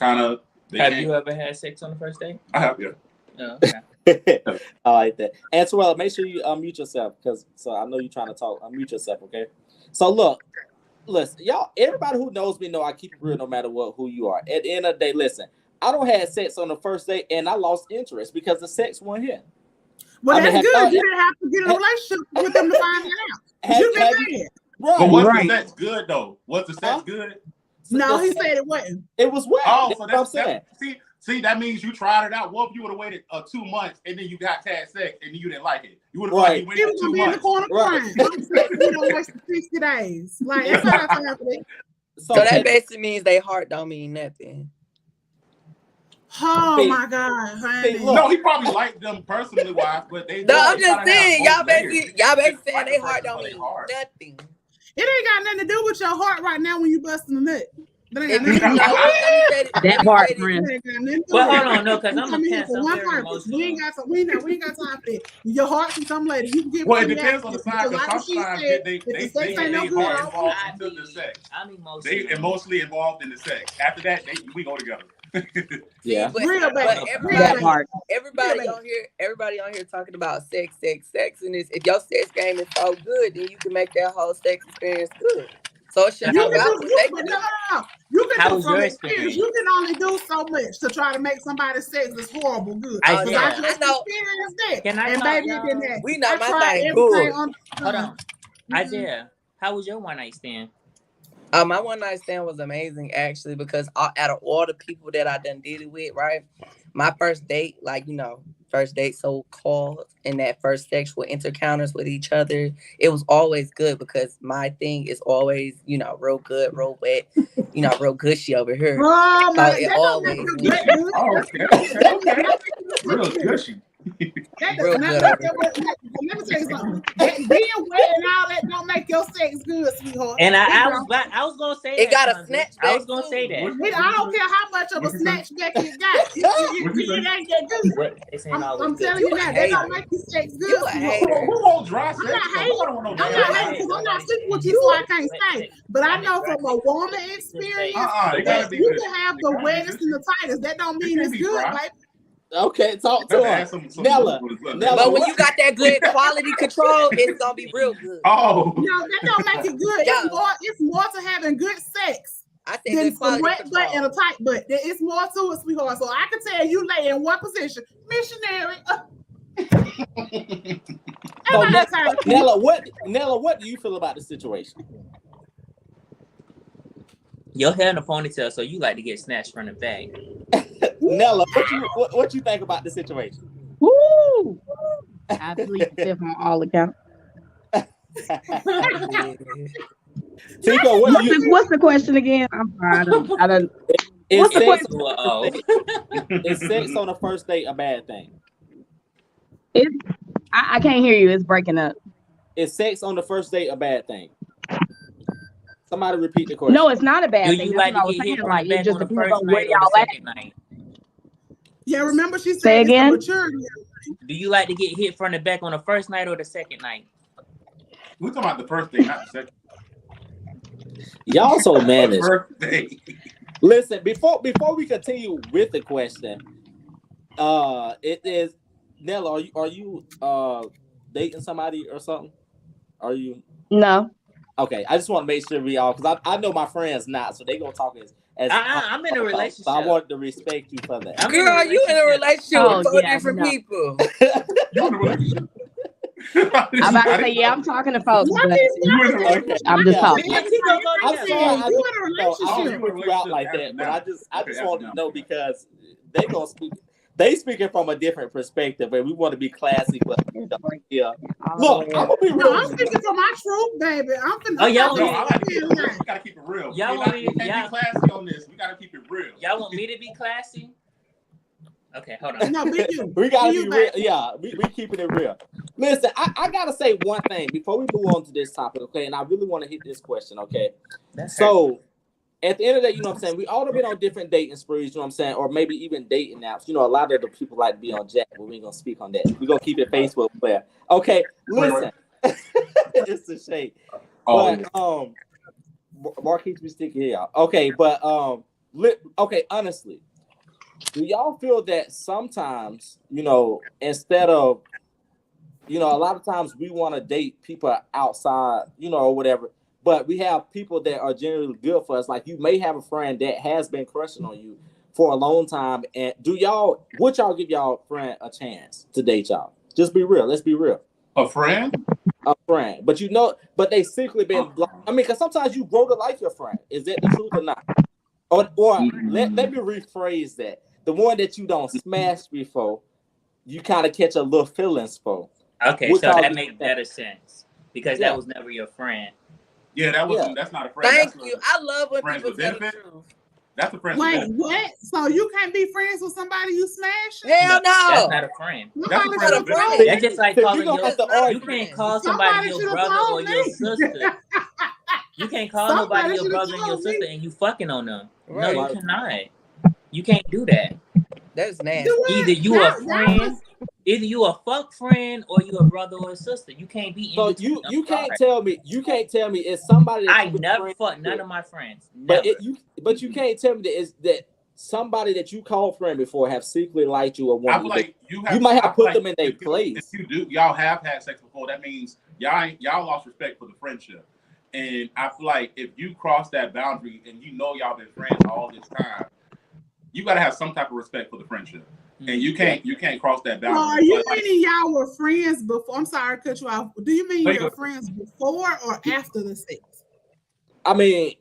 kind of. Have you ever had sex on the first date? I have, yeah. Oh, okay. I like that. Antoella, make sure you unmute yourself, so I know you're trying to talk. Unmute yourself, okay? So look, listen, y'all. Everybody who knows me know I keep it real no matter who you are. At the end of the day, listen, I don't have sex on the first date, and I lost interest because the sex wasn't here. Well, that's good. You didn't have to get in a relationship with them to find it out. You can say it. Right. But was the sex good though? Was the sex good? No, he said it wasn't. It was wet. Oh, so that's what I'm saying. See, that means you tried it out. What if you would have waited 2 months and then you got had sex and then you didn't like it? You would have thought you waited 2 months. In the corner crying. You don't waste 60 days. Like that's how that's happening. So that basically means they heart don't mean nothing. Oh my God, honey. No, he probably liked them personally wise, but they. No, I'm just saying, y'all basically saying they heart don't mean nothing. It ain't got nothing to do with your heart right now when you busting a nut. That ain't got nothing to do. That part, friend. Well, hold on, no, because I'm a Cancer. I'm very emotional. We ain't got time for that. Your heart from some lady. You can get well, it depends on the side, because sometimes they no good. involved into the sex. I'm emotional. They emotionally involved in the sex. After that, we go together. Yeah. But everybody on here talking about sex, and this. If your sex game is so good, then you can make that whole sex experience good. So it should No. You can How do was from your experience. You can only do so much to try to make somebody's sex is horrible good. I just experienced that. Can I and talk, baby, y'all? that. We know I my tried thing everything good. Hold on. Isaiah, how was your one night stand? My one night stand was amazing, actually, because out of all the people that I done did it with, right? My first date, first date so-called, and that first sexual encounters with each other, it was always good because my thing is always, real good, real wet, real gushy over here. Oh, so man, it always okay. Real gushy. That does not make your let me tell you something. Being wet and all that don't make your sex good, sweetheart. And I was gonna say it that. got a snatch back. I was gonna say that. I don't care how much of a snatch back you got. It ain't that good. I'm telling you that. They don't make you sex good. Who won't dry sex? I'm not hating because I'm not sleeping with you, so I can't say. But I know from a woman experience, you can have the wettest and the tightest. That don't mean it's good, baby. Okay, talk to her. Nella. But when you got that good quality control, it's gonna be real good. Oh. No, that don't make it good. It's more to having good sex. I think than some wet butt and a tight butt. It's more to it, sweetheart. So I can tell you lay in one position. Missionary. So Nella, what do you feel about the situation? Your hair in a ponytail, so you like to get snatched from the back. Nella, what you think about the situation? Woo! I believe it's on all accounts. Tico, what's the question again? I'm sorry. I don't. Is sex on the first date a bad thing? I can't hear you. It's breaking up. Is sex on the first date a bad thing? Somebody repeat the question. No, it's not a bad thing. Do you like to get hit from the back on the first night or the second night? Yeah, remember she said Say again? Maturity. Do you like to get hit from the back on the first night or the second night? We're talking about the first day, not the second. Y'all so managed. First day. Listen, before we continue with the question, it is Nella. Are you dating somebody or something? Are you? No. Okay, I just want to make sure we all, because I know my friends not, so they gonna talk as I'm in a relationship. So I want to respect you for that. Girl, you in a relationship with 4 different people. You in a relationship? I'm about to say, I'm talking to folks, but I'm just talking. I'm sorry, I don't put you out like that, but I just want to know because they gonna speak. They speaking from a different perspective, and we want to be classy, but yeah. Look, I'm gonna be real. No, I'm speaking from my truth, baby. I'm finna. I like to keep it real. We gotta keep it real. Y'all want me to be classy on this? We gotta keep it real. Y'all want me to be classy? Okay, hold on. No, be you. We gotta be real. Yeah, we keeping it real. Listen, I gotta say one thing before we move on to this topic, okay? And I really want to hit this question, okay? So, at the end of the day, you know what I'm saying? We all have been on different dating sprees, you know what I'm saying? Or maybe even dating apps. You know, a lot of the people like to be on Jack, but we ain't gonna speak on that. We're gonna keep it Facebook player. Okay, listen. It's a shame. But Marquise be sticking here, y'all. Okay, but okay, honestly, do y'all feel that sometimes, you know, instead of, you know, a lot of times we want to date people outside, you know, or whatever, but we have people that are generally good for us. Like you may have a friend that has been crushing on you for a long time. And would y'all give y'all friend a chance to date y'all? Just be real. Let's be real. A friend? A friend. But you know, but they secretly been, I mean, because sometimes you grow to like your friend. Is that the truth or not? Or let me rephrase that. The one that you don't smash before, you kind of catch a little feelings for. Okay, so that makes better sense. Because that was never your friend. Yeah, that's not a friend. Thank you. I love when people tell the truth. That's a friend. Wait, what? So you can't be friends with somebody you smash? Hell no. That's not a friend. That's a friend. That's just like calling you can't call somebody your brother or your sister. You can't call nobody your brother and your sister and you fucking on them. Right. No, you cannot. You can't do that. That's nasty. Either you a friend, either you a fuck friend or you a brother or a sister. You can't be in So between. you can't tell me it's somebody that I never fucked none of my friends. Never. Never. But you can't tell me that somebody that you called friend before have secretly liked you or wanted you. Like you might have put them in their place. If you do, y'all have had sex before. That means y'all lost respect for the friendship. And I feel like if you cross that boundary and you know y'all been friends all this time, you gotta have some type of respect for the friendship. And you can't cross that boundary. Are you meaning y'all were friends before? I'm sorry to cut you off. Do you mean you're friends before or after the sex? I mean,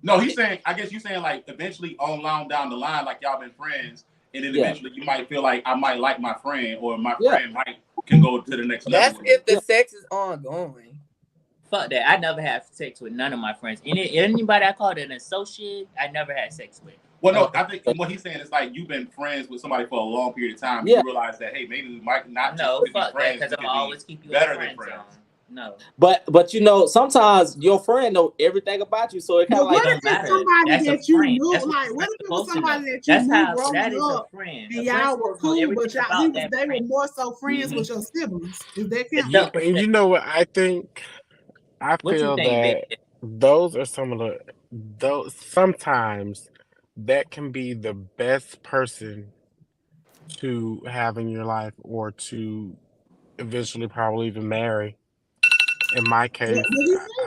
no, he's saying, I guess you're saying like eventually on down the line, like y'all been friends, and then eventually you might feel like I might like my friend or my friend can go to the next level. That's if the sex is ongoing. Fuck that. I never had sex with none of my friends. Anybody I called an associate, I never had sex with. Well, no, I think what he's saying is like you've been friends with somebody for a long period of time. You realize that, hey, maybe we might not just be friends because I'll always keep you better than friends. No. But you know, sometimes your friend know everything about you, so it kind of like don't matter. Somebody that you knew, like what if it was somebody that you knew growing up and y'all were cool, but they were more so friends with your siblings? Is that count? And you know what I think? I feel that those are some of those sometimes that can be the best person to have in your life or to eventually probably even marry. In my case,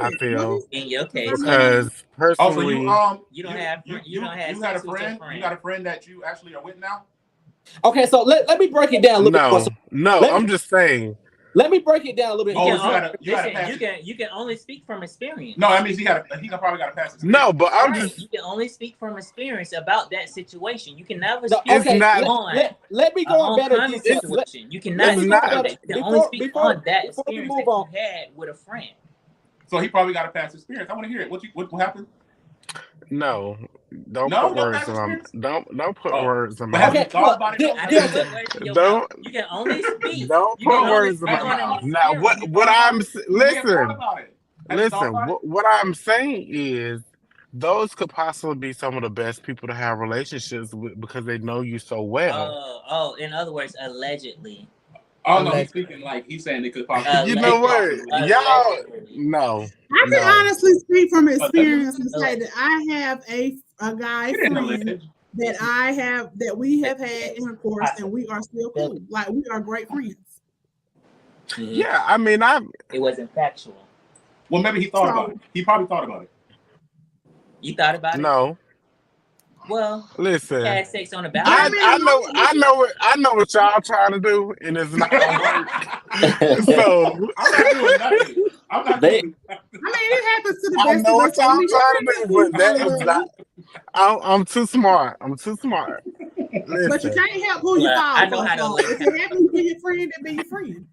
I feel in your case because personally, you had a friend. You got a friend that you actually are with now. Okay, so let me break it down a little bit. No, I'm just saying. Let me break it down a little bit. You can only speak from experience. No, I mean he probably got to pass it. No, but I'm just. You can only speak from experience about that situation. You can never speak on. Let me go on better situation. You cannot. You can only speak on that experience that you had with a friend. So he probably got a past experience. I want to hear it. What happened? No, don't put words in my don't put words in my mouth. Don't. You can only speak. Don't put words in my mouth. Now, what I'm listen. What I'm saying is, those could possibly be some of the best people to have relationships with because they know you so well. In other words, allegedly. Oh no, he's speaking like he's saying it could possibly. You know what, y'all? No. I can honestly speak from experience and say that I have a guy friend that we have had intercourse and we are still cool. Like we are great friends. Yeah, I mean, it wasn't factual. Well, maybe he thought about it. He probably thought about it. You thought about it? No. Well, listen. Had sex on the balcony. I know what y'all trying to do, and it's not gonna work. So I'm not doing nothing. I'm not doing nothing. I mean, it happens to the best. I know what y'all trying to do, but that is not. I'm too smart. Listen. But you can't help who you fall. I know how to. If it happens to be your friend, then be your friend.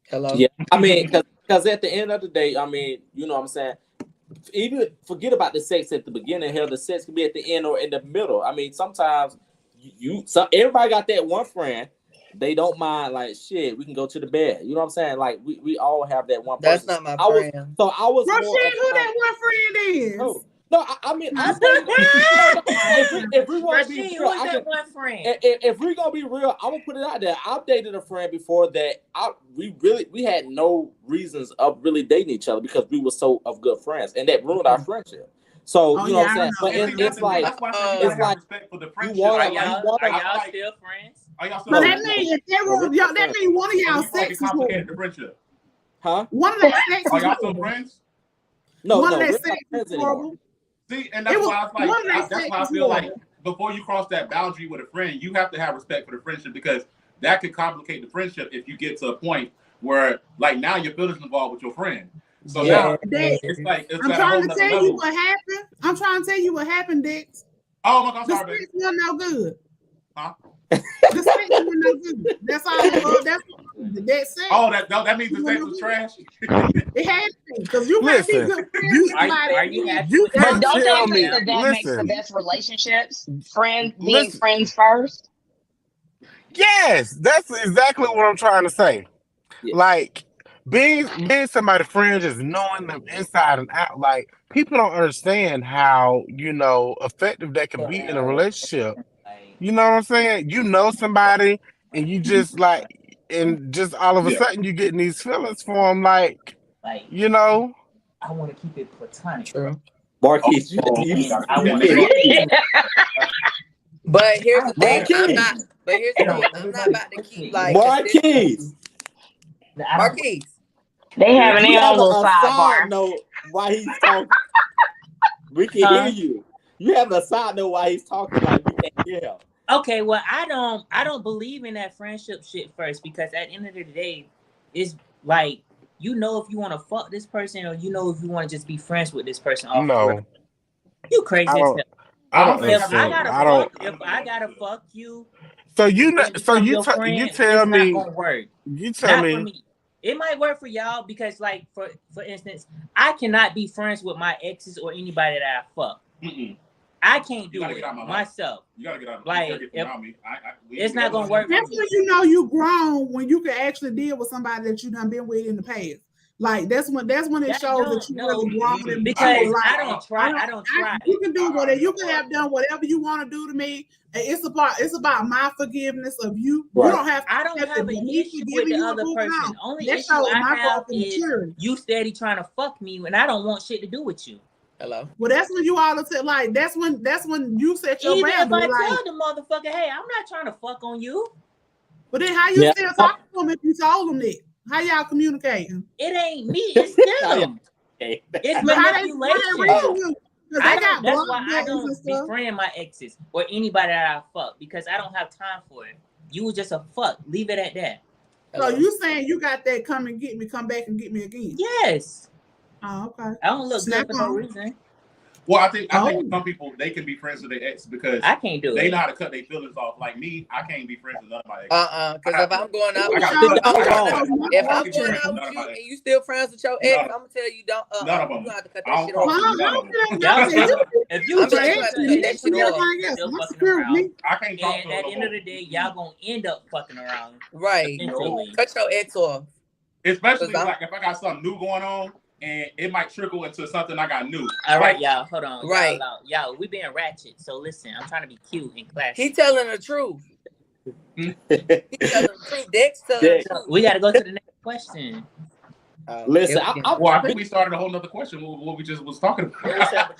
Hello. Yeah, I mean, because at the end of the day, I mean, you know what I'm saying. Even forget about the sex at the beginning. Hell, the sex can be at the end or in the middle. I mean, sometimes everybody got that one friend. They don't mind, like, shit, we can go to the bed. You know what I'm saying? Like, we all have that one person. That's not my friend. I was Rashid, who that one friend is? Oh. No, I mean, I think if we want to be real, if we're gonna be real, I'm gonna put it out there. I've dated a friend before that we had no reasons of really dating each other because we were so of good friends, and that ruined our friendship. So you know what I'm saying? But it's like respect for the friendship. Are y'all still friends? Are y'all still? So that means that means one of y'all sex is complicated the friendship. Huh? One of the sex. Are y'all still friends? No, one of their sex is horrible. See, and that's why I feel like before you cross that boundary with a friend, you have to have respect for the friendship because that could complicate the friendship if you get to a point where, like, now your feelings involved with your friend. So now it's like I'm trying to tell you what happened. I'm trying to tell you what happened, Dex. Oh my God, the sorry, sex wasn't no good. Huh? The sex wasn't no good. That's all. That's it. Oh, that means the sex was trash. It had to be because you might be good friends with somebody. But don't y'all think that makes the best relationships? Being friends first. Yes, that's exactly what I'm trying to say. Yeah. Like, being somebody's friend, just knowing them inside and out. Like people don't understand how effective that can be in a relationship. You know what I'm saying? You know somebody, and you just and just all of a sudden you getting these feelings for them, like I want to keep it platonic. True. Marquise, you can't hear you. But here's the thing, Marquise. I'm not about to keep like Marquise. Marquise. They having You their have own little a side sidebar. note while he's talking. We can hear you. You have a side note while he's talking, like we can't hear him. Okay, well, I don't believe in that friendship shit first, because at the end of the day, it's like if you want to fuck this person, or if you want to just be friends with this person. No, you crazy as hell. I don't If understand. I gotta fuck you, So you tell it's me. not gonna work. You tell Not me. for me. It might work for y'all because, like, for instance, I cannot be friends with my exes or anybody that I fuck. I can't do it myself. You gotta get out of like me. It's not gonna work. That's when you know you grown, when you can actually deal with somebody that you done been with in the past. Like that's when it shows that you really grown. Because I don't try. You can do whatever. You can have done whatever you want to do to me. It's about my forgiveness of you. Right. You don't have. I don't have an issue with the other person. Only issue I have is you steady trying to fuck me when I don't want shit to do with you. Hello. Well, that's when you all say like that's when you set your boundary. Even if I like, tell the motherfucker, hey, I'm not trying to fuck on you. But then how you still talk to him if you told him that? How y'all communicating? It ain't me, it's them. It's manipulation. That's why I don't befriend my exes or anybody that I fuck, because I don't have time for it. You was just a fuck. Leave it at that. So you saying you got that come back and get me again? Yes. Oh, okay. I don't look good for no reason. Well, I think some people, they can be friends with their ex because I can't do they it. know how to cut their feelings off. Like me, I can't be friends with none of my exes. Because if I'm going out with you and you still friends with your ex, I'm gonna tell you don't. You have to cut that shit off. If you cut that shit off, still fucking around. I can't talk to and at the end of the day, y'all gonna end up fucking around. Right. Cut your ex off. Especially like if I got something new going on. And it might trickle into something I got new. All right, y'all, hold on. Right. Y'all, we being ratchet. So listen, I'm trying to be cute and classy. He telling the truth. He telling the truth. Dex telling the truth. We got to go to the next question. Listen, I think we started a whole nother question. What we just was talking about.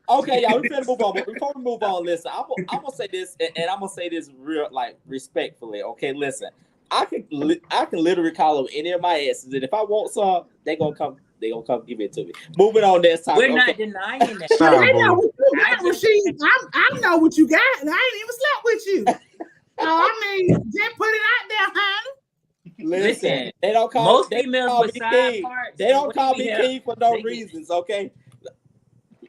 Okay, y'all, we finna move on. But before we move on, listen, I'm gonna say this, and I'm gonna say this real, like, respectfully. Okay, listen. I can literally call them any of my exes, and if I want some, they gonna come give it to me. Moving on next time. We're not denying that. I know what you got, Rasheed. I know what you got, and I ain't even slept with you. So I mean, just put it out there, honey. Listen, they don't call most females with side parts. They don't call me king for no reasons. Okay.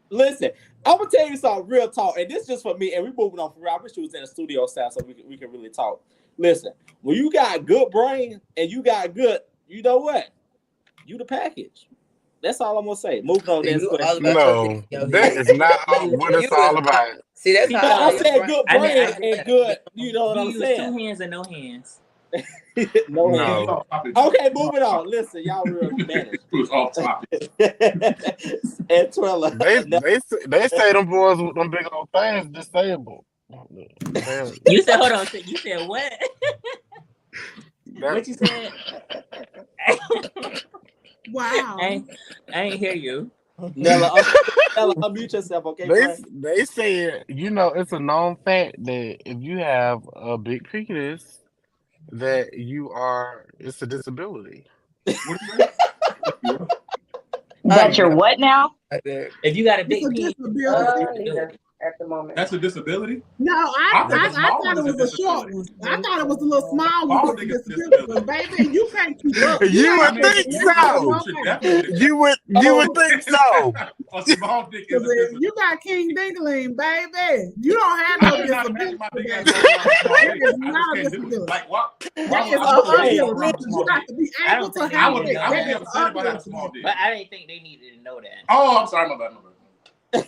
Listen, I'm gonna tell you something real talk, and this is just for me. And we moving on for real. I wish you was in the studio style so we can really talk. Listen, when you got good brain and you got good, you know what? You the package. That's all I'm gonna say. Moving on next question. No, that is not what it's all about. See, that's how I said good brain and good. You know what I'm saying? 2 hands and no hands. No. Okay, moving on. Listen, y'all real managed. Off topic. And Twella. They say them boys with them big old things disabled. You said, hold on. You said what? What you said? Wow. I ain't hear you. Nella, unmute yourself, okay? They said, it's a known fact that if you have a big penis, that it's a disability. That you're what now? If you got a big penis, at the moment. That's a disability? No, I thought it was a short one. I thought it was a little small one. Baby, you can't keep up. You would think so. You would think so. A small dick is a disability. You got King Dingaling, baby. You don't have no disability. It is not a disability. Like what? That is a ability. You got to be able to have it. I would be upset about a small dick. But I didn't think they needed to know that. Oh, I'm sorry, my bad.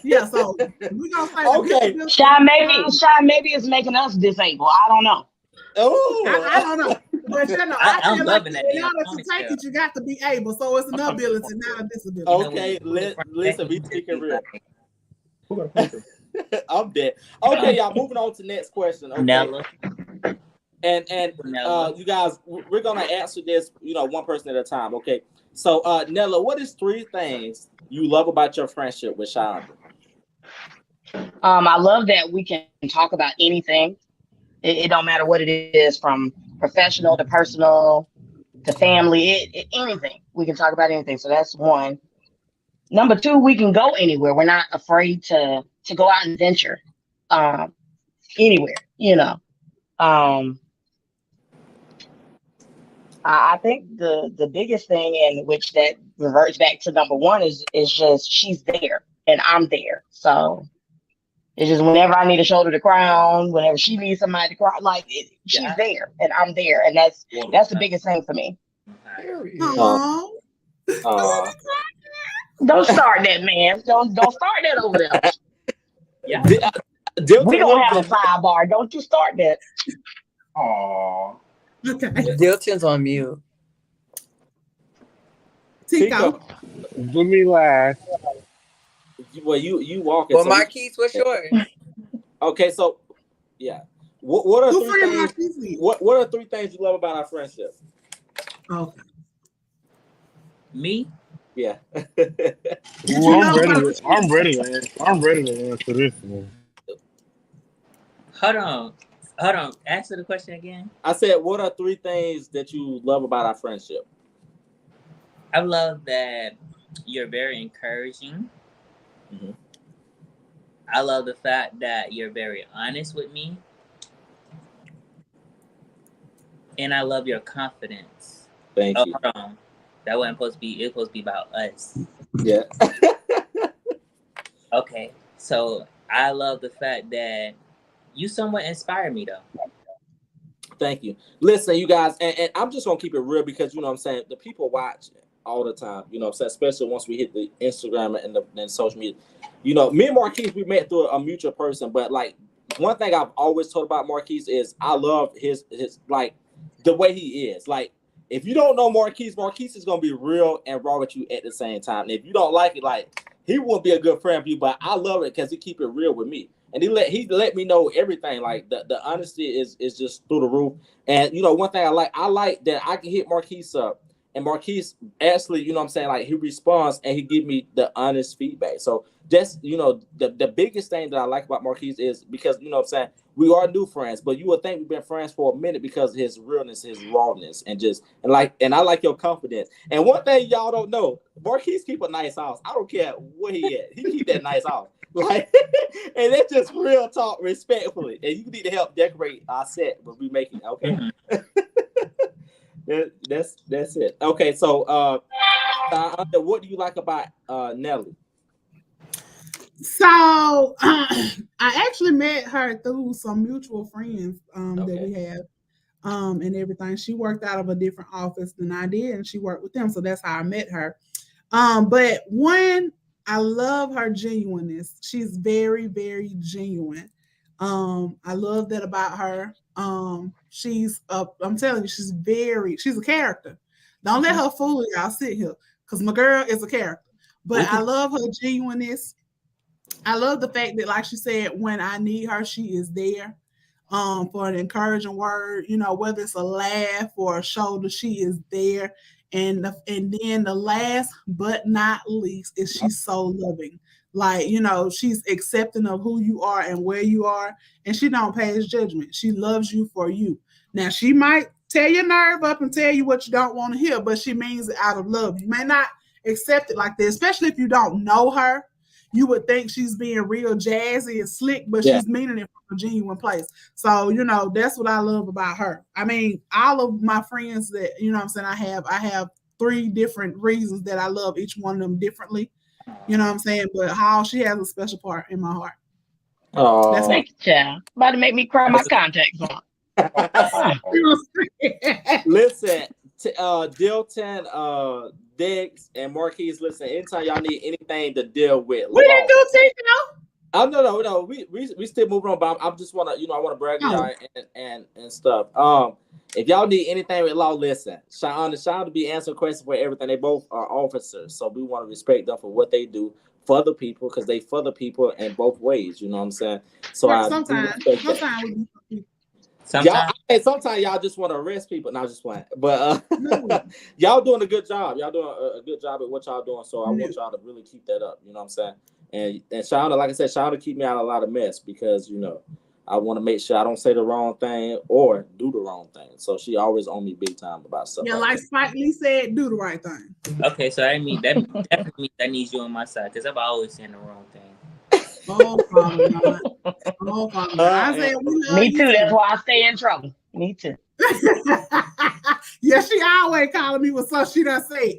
Yeah, so we're gonna say okay. Sean maybe it's making us disabled. I don't know. Oh, I don't know. But you know, I'm feel like loving that. in order to take it, you got to be able. So it's an ability, not a disability. Okay, listen, we speaking real. Who got a ponytail? I'm dead. Okay, y'all, moving on to the next question. Okay. Nella. And Nella. you guys, we're gonna answer this, one person at a time. Okay. So Nella, what is 3 things you love about your friendship with Shonda? I love that we can talk about anything. It don't matter what it is, from professional to personal to family, anything. We can talk about anything. So that's one. Number 2, we can go anywhere. We're not afraid to go out and venture anywhere, I think the biggest thing, in which that reverts back to number 1, is just she's there and I'm there. So it's just whenever I need a shoulder to cry on, whenever she needs somebody to cry, she's there and I'm there, and that's the biggest thing for me. Aww. Don't start that, man. Don't start that over there. Yeah. We don't have a sidebar. Don't you start that. Aww. Okay. Dilton's on mute. Tico. Do me last. Well, you walking. Well, Marquise, what's yours? Okay, so yeah. What are Who 3 things? Marquise? What are 3 things you love about our friendship? Okay. Me? Yeah. Ooh, I'm ready, man. I'm ready to answer this one. Hold on. Answer the question again. I said, what are 3 things that you love about our friendship? I love that you're very encouraging. Mm-hmm. I love the fact that you're very honest with me. And I love your confidence. Thank you. Hold on. That wasn't supposed to be, it was supposed to be about us. Yeah. Okay. So I love the fact that you somewhat inspire me, though. Thank you. Listen, you guys, and I'm just going to keep it real because, I'm saying, the people watch all the time, I'm saying, especially once we hit the Instagram and the social media. Me and Marquise, we met through a mutual person, but, one thing I've always told about Marquise is I love his the way he is. If you don't know Marquise is going to be real and raw with you at the same time. And if you don't like it, he wouldn't be a good friend for you, but I love it because he keep it real with me. And he let me know everything. The honesty is just through the roof. And one thing I like that I can hit Marquise up, and Marquise actually, he responds and he give me the honest feedback. So that's the biggest thing that I like about Marquise is because we are new friends, but you would think we've been friends for a minute because of his realness, his rawness, and I like your confidence. And one thing y'all don't know, Marquise keep a nice house. I don't care where he at. He keep that nice house. And that's just real talk, respectfully. And you need to help decorate our set when we make it, okay? That's it. Okay, so what do you like about Nelly? So I actually met her through some mutual friends that we have and everything. She worked out of a different office than I did, and she worked with them. So that's how I met her. But one, I love her genuineness. She's very, very genuine. I love that about her. I'm telling you, she's a character. Don't let her fool y'all sit here, because my girl is a character. But I love her genuineness. I love the fact that, like she said, when I need her, she is there for an encouraging word, whether it's a laugh or a shoulder, she is there. And then the last but not least is she's so loving. She's accepting of who you are and where you are, and she don't pass judgment. She loves you for you. Now, she might tear your nerve up and tell you what you don't want to hear, but she means it out of love. You may not accept it like that, especially if you don't know her. You would think she's being real jazzy and slick, but she's meaning it from a genuine place. So, that's what I love about her. I mean, all of my friends that, I have 3 different reasons that I love each one of them differently. But how she has a special part in my heart. Oh, that's thank you, child. About to make me cry my contacts on. Listen, Dilton, Diggs, and Marquise, listen, anytime y'all need anything to deal with. We didn't do Tico. Oh, no. We still moving on, but I just want to, I want to brag on y'all and stuff. If y'all need anything with law, listen. Sean to be answering questions for everything. They both are officers, so we want to respect them for what they do for the people, because they for the people in both ways. You know what I'm saying? So Well, I do sometimes respect that. we Sometimes Sometimes y'all just want to arrest people. Not just playing, but no, y'all doing a good job. Y'all doing a good job at what y'all doing. So I no. want y'all to really keep that up. You know what I'm saying? And Shauna, like I said, Shauna keep me out of a lot of mess, because I want to make sure I don't say the wrong thing or do the wrong thing. So she always on me big time about stuff. Yeah, like like that. Spike Lee said, do the right thing. okay, so I mean that definitely means I need you on my side because I'm always saying the wrong thing. Oh, Father God. Oh, Father God. I said, we love Me you too. That's too. why I stay in trouble. Me too. Yeah, she always calling me with stuff she done said.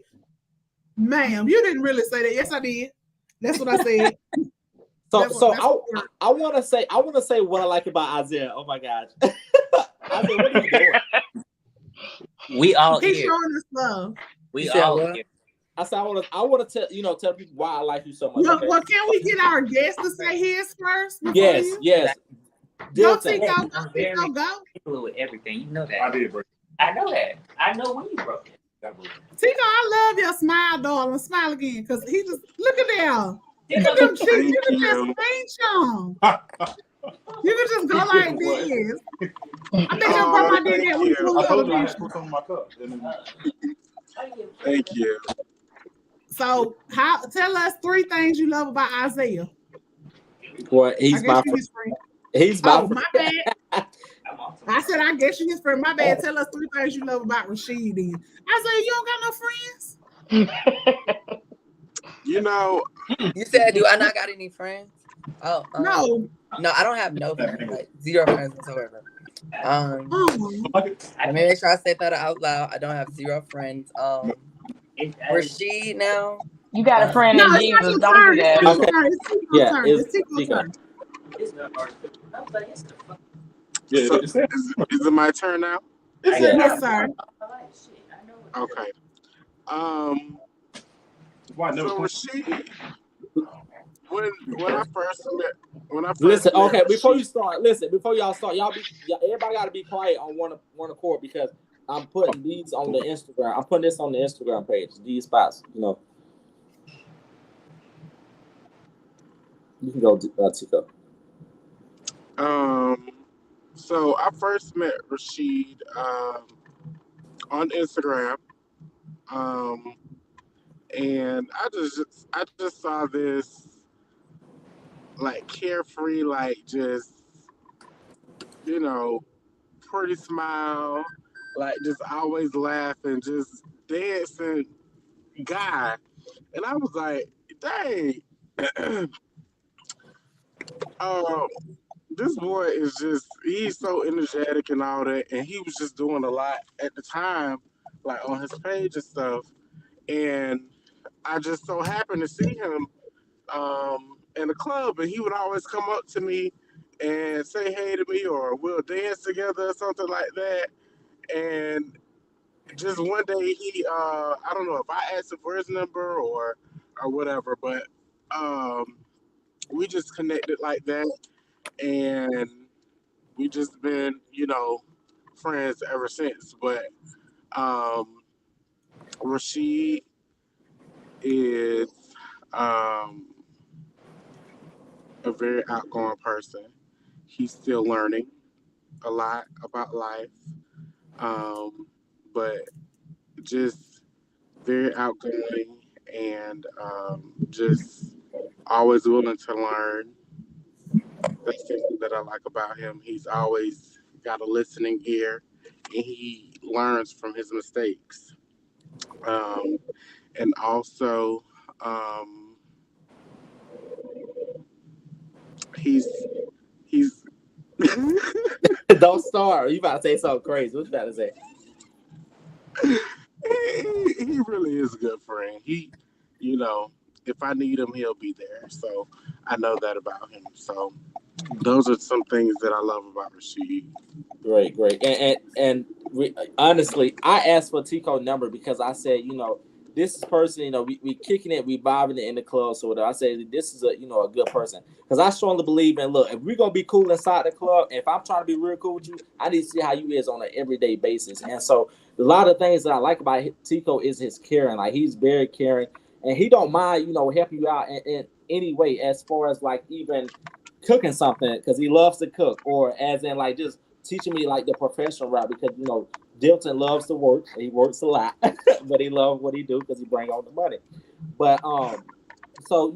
Ma'am, you didn't really say that. Yes, I did. That's what I said. I want to say what I like about Isaiah. Oh my gosh, Isaiah, what are you doing? We all He's here. showing us love. We all what? here. I said I want to tell people why I like you so much. Well, Okay? well, can we get our guest to say his first before Yes, you? yes. Go, Thing. Tico. Go, I'm Tico. very Go. particular with everything. You know that. I did, bro. I know that. I know when you broke it. Tico, I love your smile, darling. Smile again, because he just look at them. Look at them cheeks. You can just pinch them. You can just go like this. I bet your grandma did that when you I was told you I little. had to put some in my cup. Thank you. So, tell us 3 things you love about Isaiah. Well, he's I guess my you friend. his friend. He's my Oh, friend. my bad. I said, I guess you his friend. My bad. Tell us 3 things you love about Rashid then. Isaiah, you don't got no friends? You know, You said, do I not got any friends? Oh, No. no, I don't have no friends, like 0 friends whatsoever. Oh. Let me make sure I say that out loud. I don't have 0 friends. Rashid now. You got a friend No, in it's not Jesus. your Don't turn. do It's that. Tico's Okay. turn. It's Tico's Yeah, turn. it's It's Tico's Tico. turn. so is it my turn now? Yes, sir. Okay. So Rashid, when I first Listen, met okay. Before Rashid, y'all start, everybody got to be quiet on one accord, because I'm putting these on the Instagram. I'm putting this on the Instagram page. These spots, You can go, Tico. so I first met Rashid on Instagram. Um, and I just saw this like carefree, like just pretty smile, like just always laughing, just dancing guy, and I was like, dang, um, this boy is he's so energetic and all that, and he was just doing a lot at the time, like on his page and stuff, and I just so happened to see him in the club, and he would always come up to me and say hey to me, or we'll dance together or something like that. And just one day I don't know if I asked him for his number or whatever, but we just connected like that, and we just been friends ever since. But um, Rashid is um, a very outgoing person. He's still learning a lot about life, but just very outgoing and just always willing to learn. That's something that I like about him. He's always got a listening ear, and he learns from his mistakes. Um, and also, um, he's he's Don't start. You about to say something crazy. What you about to say? he really is a good friend. If I need him, he'll be there. So I know that about him. So those are some things that I love about Rashid. Great. And honestly, I asked for Tico's number because I said, this is person, we kicking it, we vibing it in the club. So whatever. I say this is a a good person because I strongly believe in look. If we're gonna be cool inside the club, if I'm trying to be real cool with you, I need to see how you is on an everyday basis. And so a lot of things that I like about Tico is his caring. Like he's very caring, and he don't mind helping you out in any way as far as like even cooking something because he loves to cook, or as in like just teaching me like the professional route because Dilton loves to work. He works a lot, but he loves what he do because he bring all the money. But so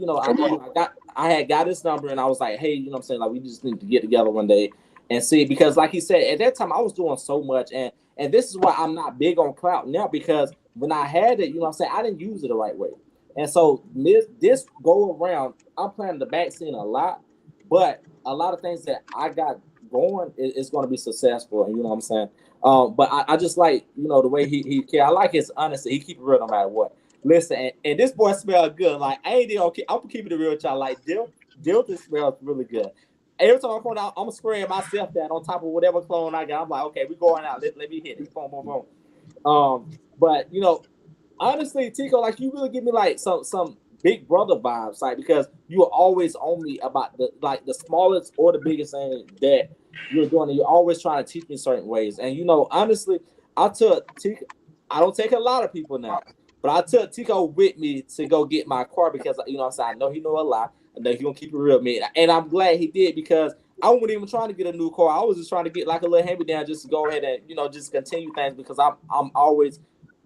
I had got his number and I was like, hey, what I'm saying, like we just need to get together one day and see because like he said at that time I was doing so much and this is why I'm not big on clout now because when I had it, what I'm saying, I didn't use it the right way. And so this go around, I'm playing the back scene a lot, but a lot of things that I got going is going to be successful. And what I'm saying. But I just like the way he care. I like his honesty. He keep it real no matter what. Listen, and this boy smells good. Like I ain't okay. I'm keeping it real with y'all. Like Dilton smells really good. Every time I come out, I'm spraying myself that on top of whatever clone I got. I'm like, okay, we going out. Let me hit it. Boom, boom, boom. But honestly, Tico, like you really give me like some big brother vibes, like because you are always on me about the smallest or the biggest thing that you're doing, and you're always trying to teach me certain ways. And honestly, I took Tico. I don't take a lot of people now, but I took Tico with me to go get my car because I'm saying I know he know a lot. I know he gonna keep it real with me, and I'm glad he did because I wasn't even trying to get a new car. I was just trying to get like a little hand me down just to go ahead and just continue things because I'm always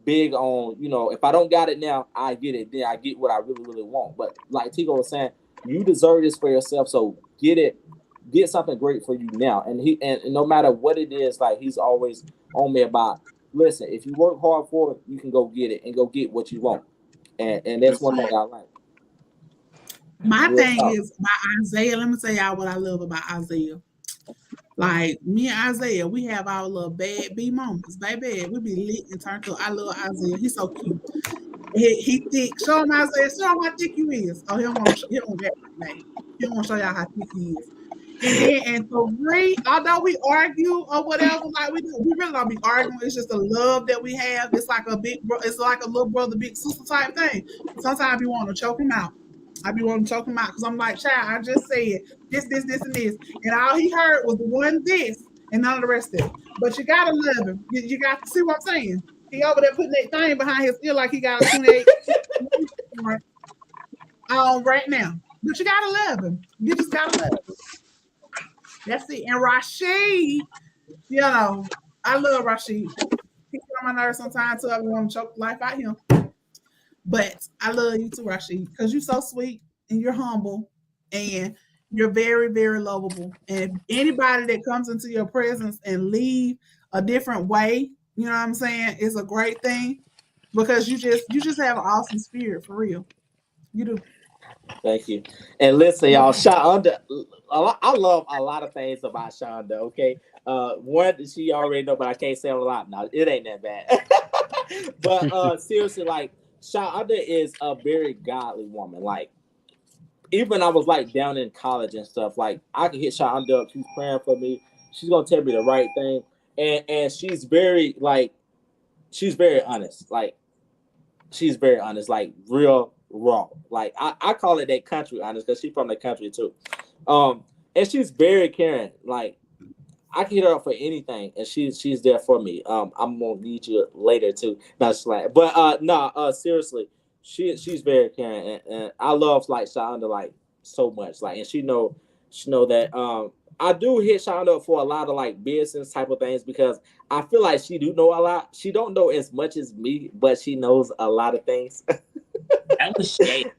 big on if I don't got it now, I get it. Then I get what I really really want. But like Tico was saying, you deserve this for yourself, so get something great for you now. And no matter what it is, like he's always on me about. Listen, if you work hard for it, you can go get it and go get what you want. And that's one thing I like. My thing is about Isaiah. Let me tell y'all what I love about Isaiah. Like me and Isaiah, we have our little bad B moments, baby. We be lit and turned up. I love Isaiah. He's so cute. He thick. Show him Isaiah. Show him how thick you is. Oh, he don't want that right. He don't want to show y'all how thick he is. And so although we argue or whatever, like we really don't be arguing. It's just a love that we have. It's like it's like a little brother, big sister type thing. Sometimes I be wanting to choke him out. Because I'm like, child, I just said this, and this. And all he heard was the one this and none of the rest of it. But you gotta love him. You got to see what I'm saying. He over there putting that thing behind his ear like he got a 28 right now. But you gotta love him. You just gotta love him. That's it. And Rashid, I love Rashid. He's on my nerves sometimes too. I want to choke the life out of him. But I love you too, Rashid, because you're so sweet and you're humble and you're very, very lovable. And anybody that comes into your presence and leave a different way, you know what I'm saying, is a great thing because you just have an awesome spirit for real. You do. Thank you. And listen, y'all, Shonda, I love a lot of things about Shonda, okay? One, she already know, but I can't say a lot now. It ain't that bad. But seriously, like, Shonda is a very godly woman. Like, even when I was, like, down in college and stuff, like, I could hit Shonda up. She's praying for me. She's going to tell me the right thing. And she's very, like, she's very honest. Like, she's very honest, like, real raw. Like I call it that country honest because she's from the country too. And she's very caring. Like I can hit her up for anything and she's there for me. I'm gonna need you later too. Not slang. But seriously, she's very caring and I love like Shonda like so much. Like and she know that I do hit Shonda up for a lot of like business type of things because I feel like she do know a lot. She don't know as much as me, but she knows a lot of things. That was shady.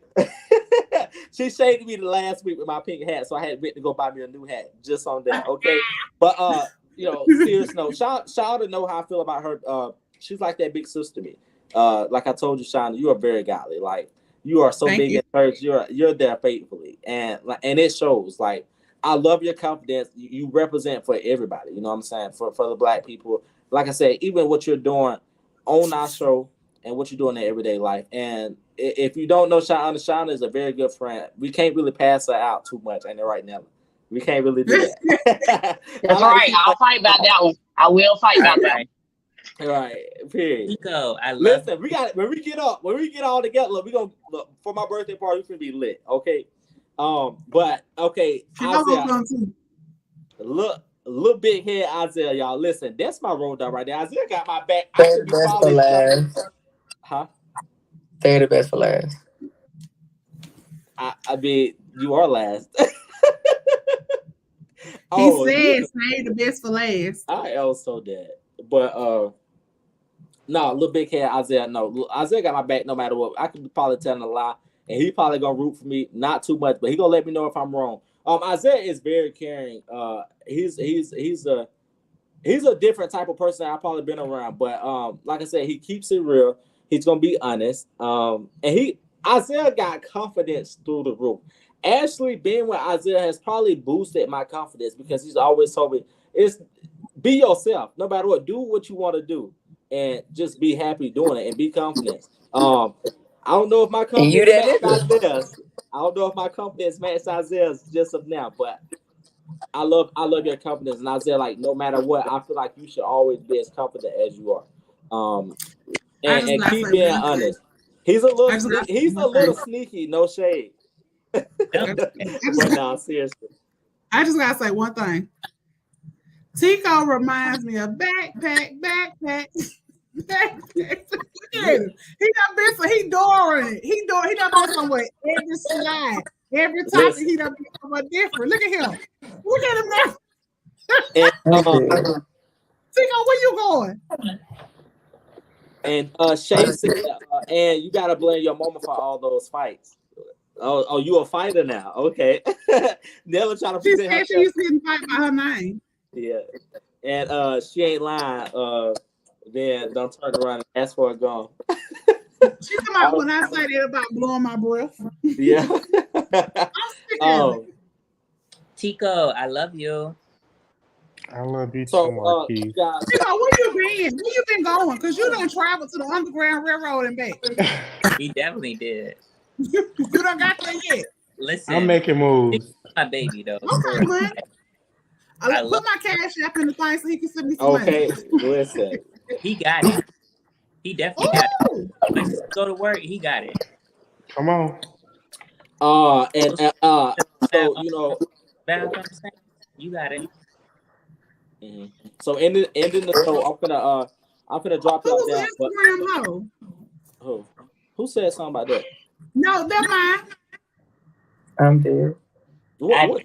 She shaded me the last week with my pink hat, so I had to go buy me a new hat just on that. Okay, but serious note, Shonda know how I feel about her. She's like that big sister to me. Like I told you, Shonda, you are very godly. Like you are so big in church. You're there faithfully, and it shows. Like I love your confidence. You represent for everybody. You know what I'm saying? For the black people. Like I said, even what you're doing on our show and what you're doing in everyday life. And if you don't know Shonda is a very good friend. We can't really pass her out too much, ain't it right now? We can't really do that. That's right. I'll fight about that one. I will fight about that one. Right. Period. Tico, I love. Listen, we got when we get all together, look, we gonna look for my birthday party. We finna be lit, okay? But okay, Isaiah, look big head Isaiah, y'all. Listen, that's my road dog right there. Isaiah got my back. I Say should the be best for probably last. huh? Say the best for last. I mean, you are last. He said, "Say the best for last." I am so dead, but no, little big head Isaiah. No, Isaiah got my back no matter what. I could be probably telling a lie, and he probably gonna root for me, not too much, but he gonna let me know if I'm wrong. Isaiah is very caring. He's a different type of person I've probably been around, but like I said, he keeps it real. He's gonna be honest. And Isaiah got confidence through the roof. Actually, being with Isaiah has probably boosted my confidence because he's always told me it's be yourself, no matter what. Do what you want to do, and just be happy doing it, and be confident. I don't know if my confidence matches Isaiah's. I don't know if my confidence matches Isaiah's just of now, but I love your confidence, and Isaiah, like no matter what, I feel like you should always be as confident as you are. And keep being honest. He's a little sneaky, no shade. But no, seriously. I just gotta say one thing. Tico reminds me of backpack. Look at him. He doing it. He done been somewhere every slide. Every topic he done been somewhere different. Look at him. Look at him now. Tico, where you going? And Shay said, and you gotta blame your mama for all those fights. Oh, you a fighter now? Okay. Never trying to present herself. She used to fight by her name. Yeah, and she ain't lying. Then don't turn around and ask for a gun. She's talking about when I say that about blowing my breath. Yeah. Tico, I love you. I love you so, too, Marquis. Tico, where you been? Where you been going? Because you done traveled to the Underground Railroad and back. He definitely did. You done got there yet? Listen, I'm making moves. My baby though. Okay, man. I'll put my cash app in the thing so he can send me some money. Okay, listen. He got it. He definitely got it. When he go to work, he got it. Come on. So you know, you got it. Mm-hmm. So ending the show, I'm gonna drop y'all down. But, who said something about that? No, never mind. I'm dead. What?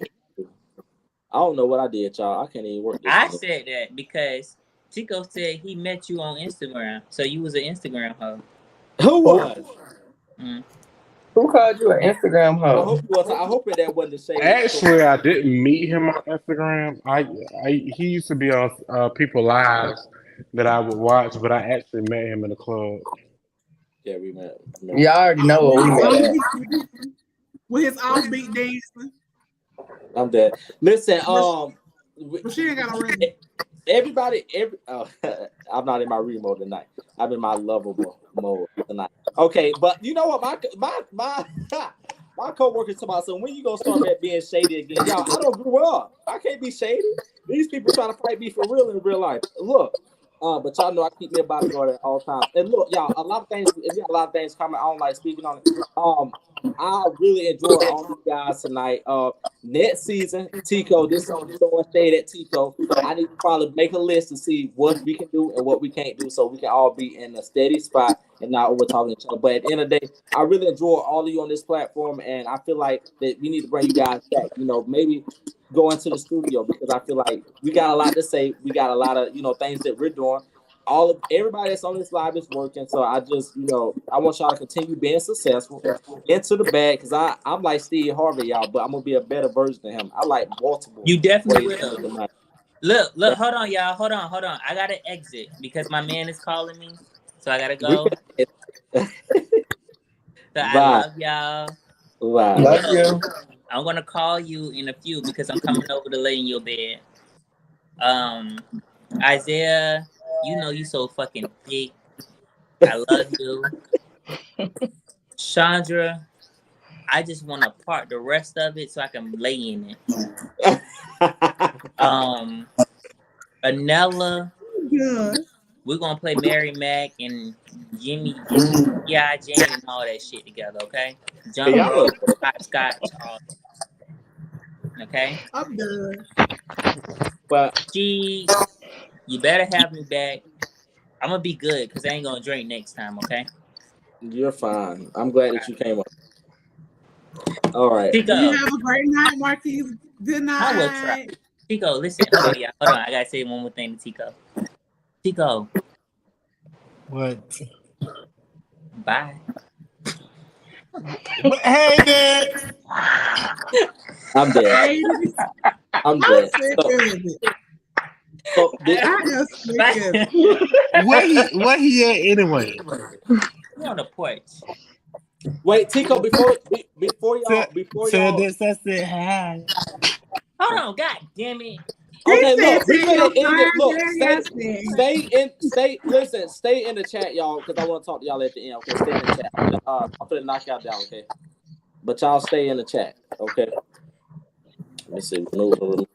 I don't know what I did, y'all. I can't even work this. I said that because Tico said he met you on Instagram, so you was an Instagram hoe. Who was? Who called you an Instagram hoe? I hope it was. I hope that wasn't the same. Actually, I didn't meet him on Instagram. He used to be on People Lives that I would watch, but I actually met him in the club. Yeah, we met. Y'all already know what we met. With his offbeat dancing. I'm dead. Listen, she ain't got a ring. Everybody, I'm not in my read mode tonight. I'm in my lovable mode tonight. Okay, but you know what? My co-workers talk about, so when you gonna start being shady again? Y'all, I don't grow up. I can't be shady. These people trying to fight me for real in real life. Look, but y'all know I keep me a bodyguard at all times. And look, y'all, a lot of things coming. I don't like speaking on it. I really enjoy all you guys tonight. Next season, Tico, this is throwing shade at Tico. I need to probably make a list to see what we can do and what we can't do so we can all be in a steady spot and not over talking to each other. But at the end of the day, I really enjoy all of you on this platform, and I feel like that we need to bring you guys back. You know, maybe go into the studio because I feel like we got a lot to say. We got a lot of, things that we're doing. Everybody that's on this live is working, so I just, I want y'all to continue being successful, into the bag, because I'm like Steve Harvey, y'all, but I'm gonna be a better version of him. I like multiple. You definitely will. Look, hold on, y'all, hold on. I gotta exit because my man is calling me, so I gotta go. I love y'all. Wow. Love you. I'm gonna call you in a few because I'm coming over to lay in your bed. Isaiah, you so fucking thick. I love you. Chandra, I just want to part the rest of it so I can lay in it. Anella, We're gonna play Mary Mac and Jimmy G.I. Jane and all that shit together, okay? Jump Yeah, rope, hopscotch, all okay? I'm done. but She, you better have me back. I'm gonna be good because I ain't gonna drink next time, okay? you're fine. I'm glad that you came up. All right. You Tico, have a great night, Marquise. Good I will try. night. Tico, listen, hold on, y'all. Hold on. I gotta say one more thing to Tico. Tico, What? bye. Hey, Dad. I'm dead. Hey, I'm I'm dead. sick of it. So I am sick of Bye. it. Where he at anyway? We on the porch. wait, Tico, before Tell, tell y'all. this I said hi. Hold on, god damn it. He Okay, said, look, we take your finna end it. time, Look, Daddy. stay in the chat, y'all, because I want to talk to y'all at the end. Okay, stay in the chat. I'm finna knock y'all down, okay? But y'all stay in the chat, okay? Let me see. Remove.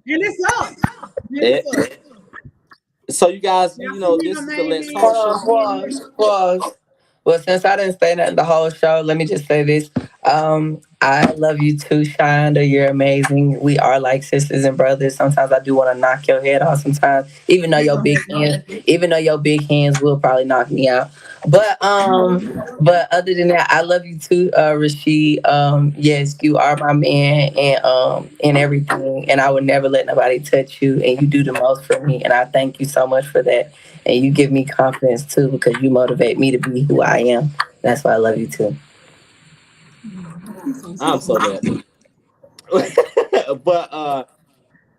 And it's up. And it's up. So you guys, Y'all you see know, me this the is the main Let's man. Talk Hold show. on, pause. Well, since I didn't say nothing the whole show, let me just say this. I love you too, Shonda. You're amazing. We are like sisters and brothers. Sometimes I do want to knock your head off. Sometimes, even though your big hands will probably knock me out. But other than that, I love you too, Rashid. Yes, you are my man and everything. And I would never let nobody touch you. And you do the most for me. And I thank you so much for that. And you give me confidence too because you motivate me to be who I am. That's why I love you too. I'm so dead. But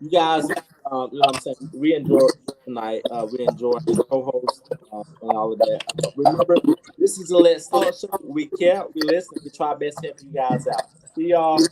you guys, you know what I'm saying? We enjoyed tonight. We enjoyed the co-host and all of that. Remember, this is a Let's Talk show. We care, we listen, we try our best to help you guys out. See y'all.